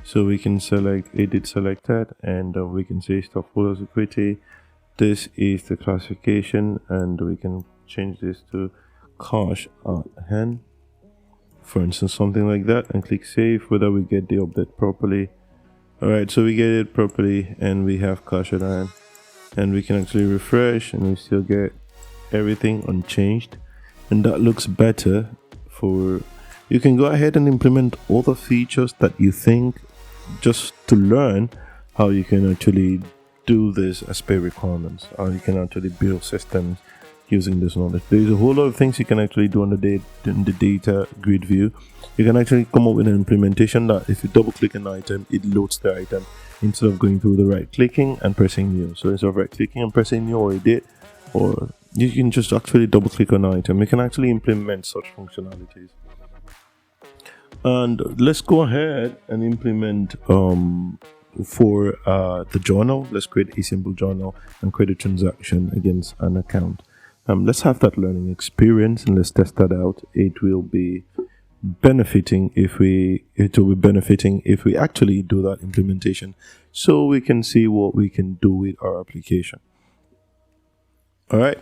So we can select edit selected, and we can say stockholders equity. This is the classification, and we can change this to cash at hand, for instance, something like that, and click save. Whether we get the update properly. All right, so we get it properly, and we have cash at hand, and we can actually refresh, and we still get everything unchanged. And that looks better. You can go ahead and implement all the features that you think, just to learn how you can actually do this as per requirements, how you can actually build systems using this knowledge. There's a whole lot of things you can actually do on in the data grid view. You can actually come up with an implementation that if you double click an item, it loads the item instead of going through the right clicking and pressing new. So instead of right clicking and pressing new or edit, or you can just actually double click on an item. You can actually implement such functionalities. And let's go ahead and implement for the journal. Let's create a simple journal and create a transaction against an account. Let's have that learning experience and let's test that out. It will be benefiting if we actually do that implementation, so we can see what we can do with our application. All right,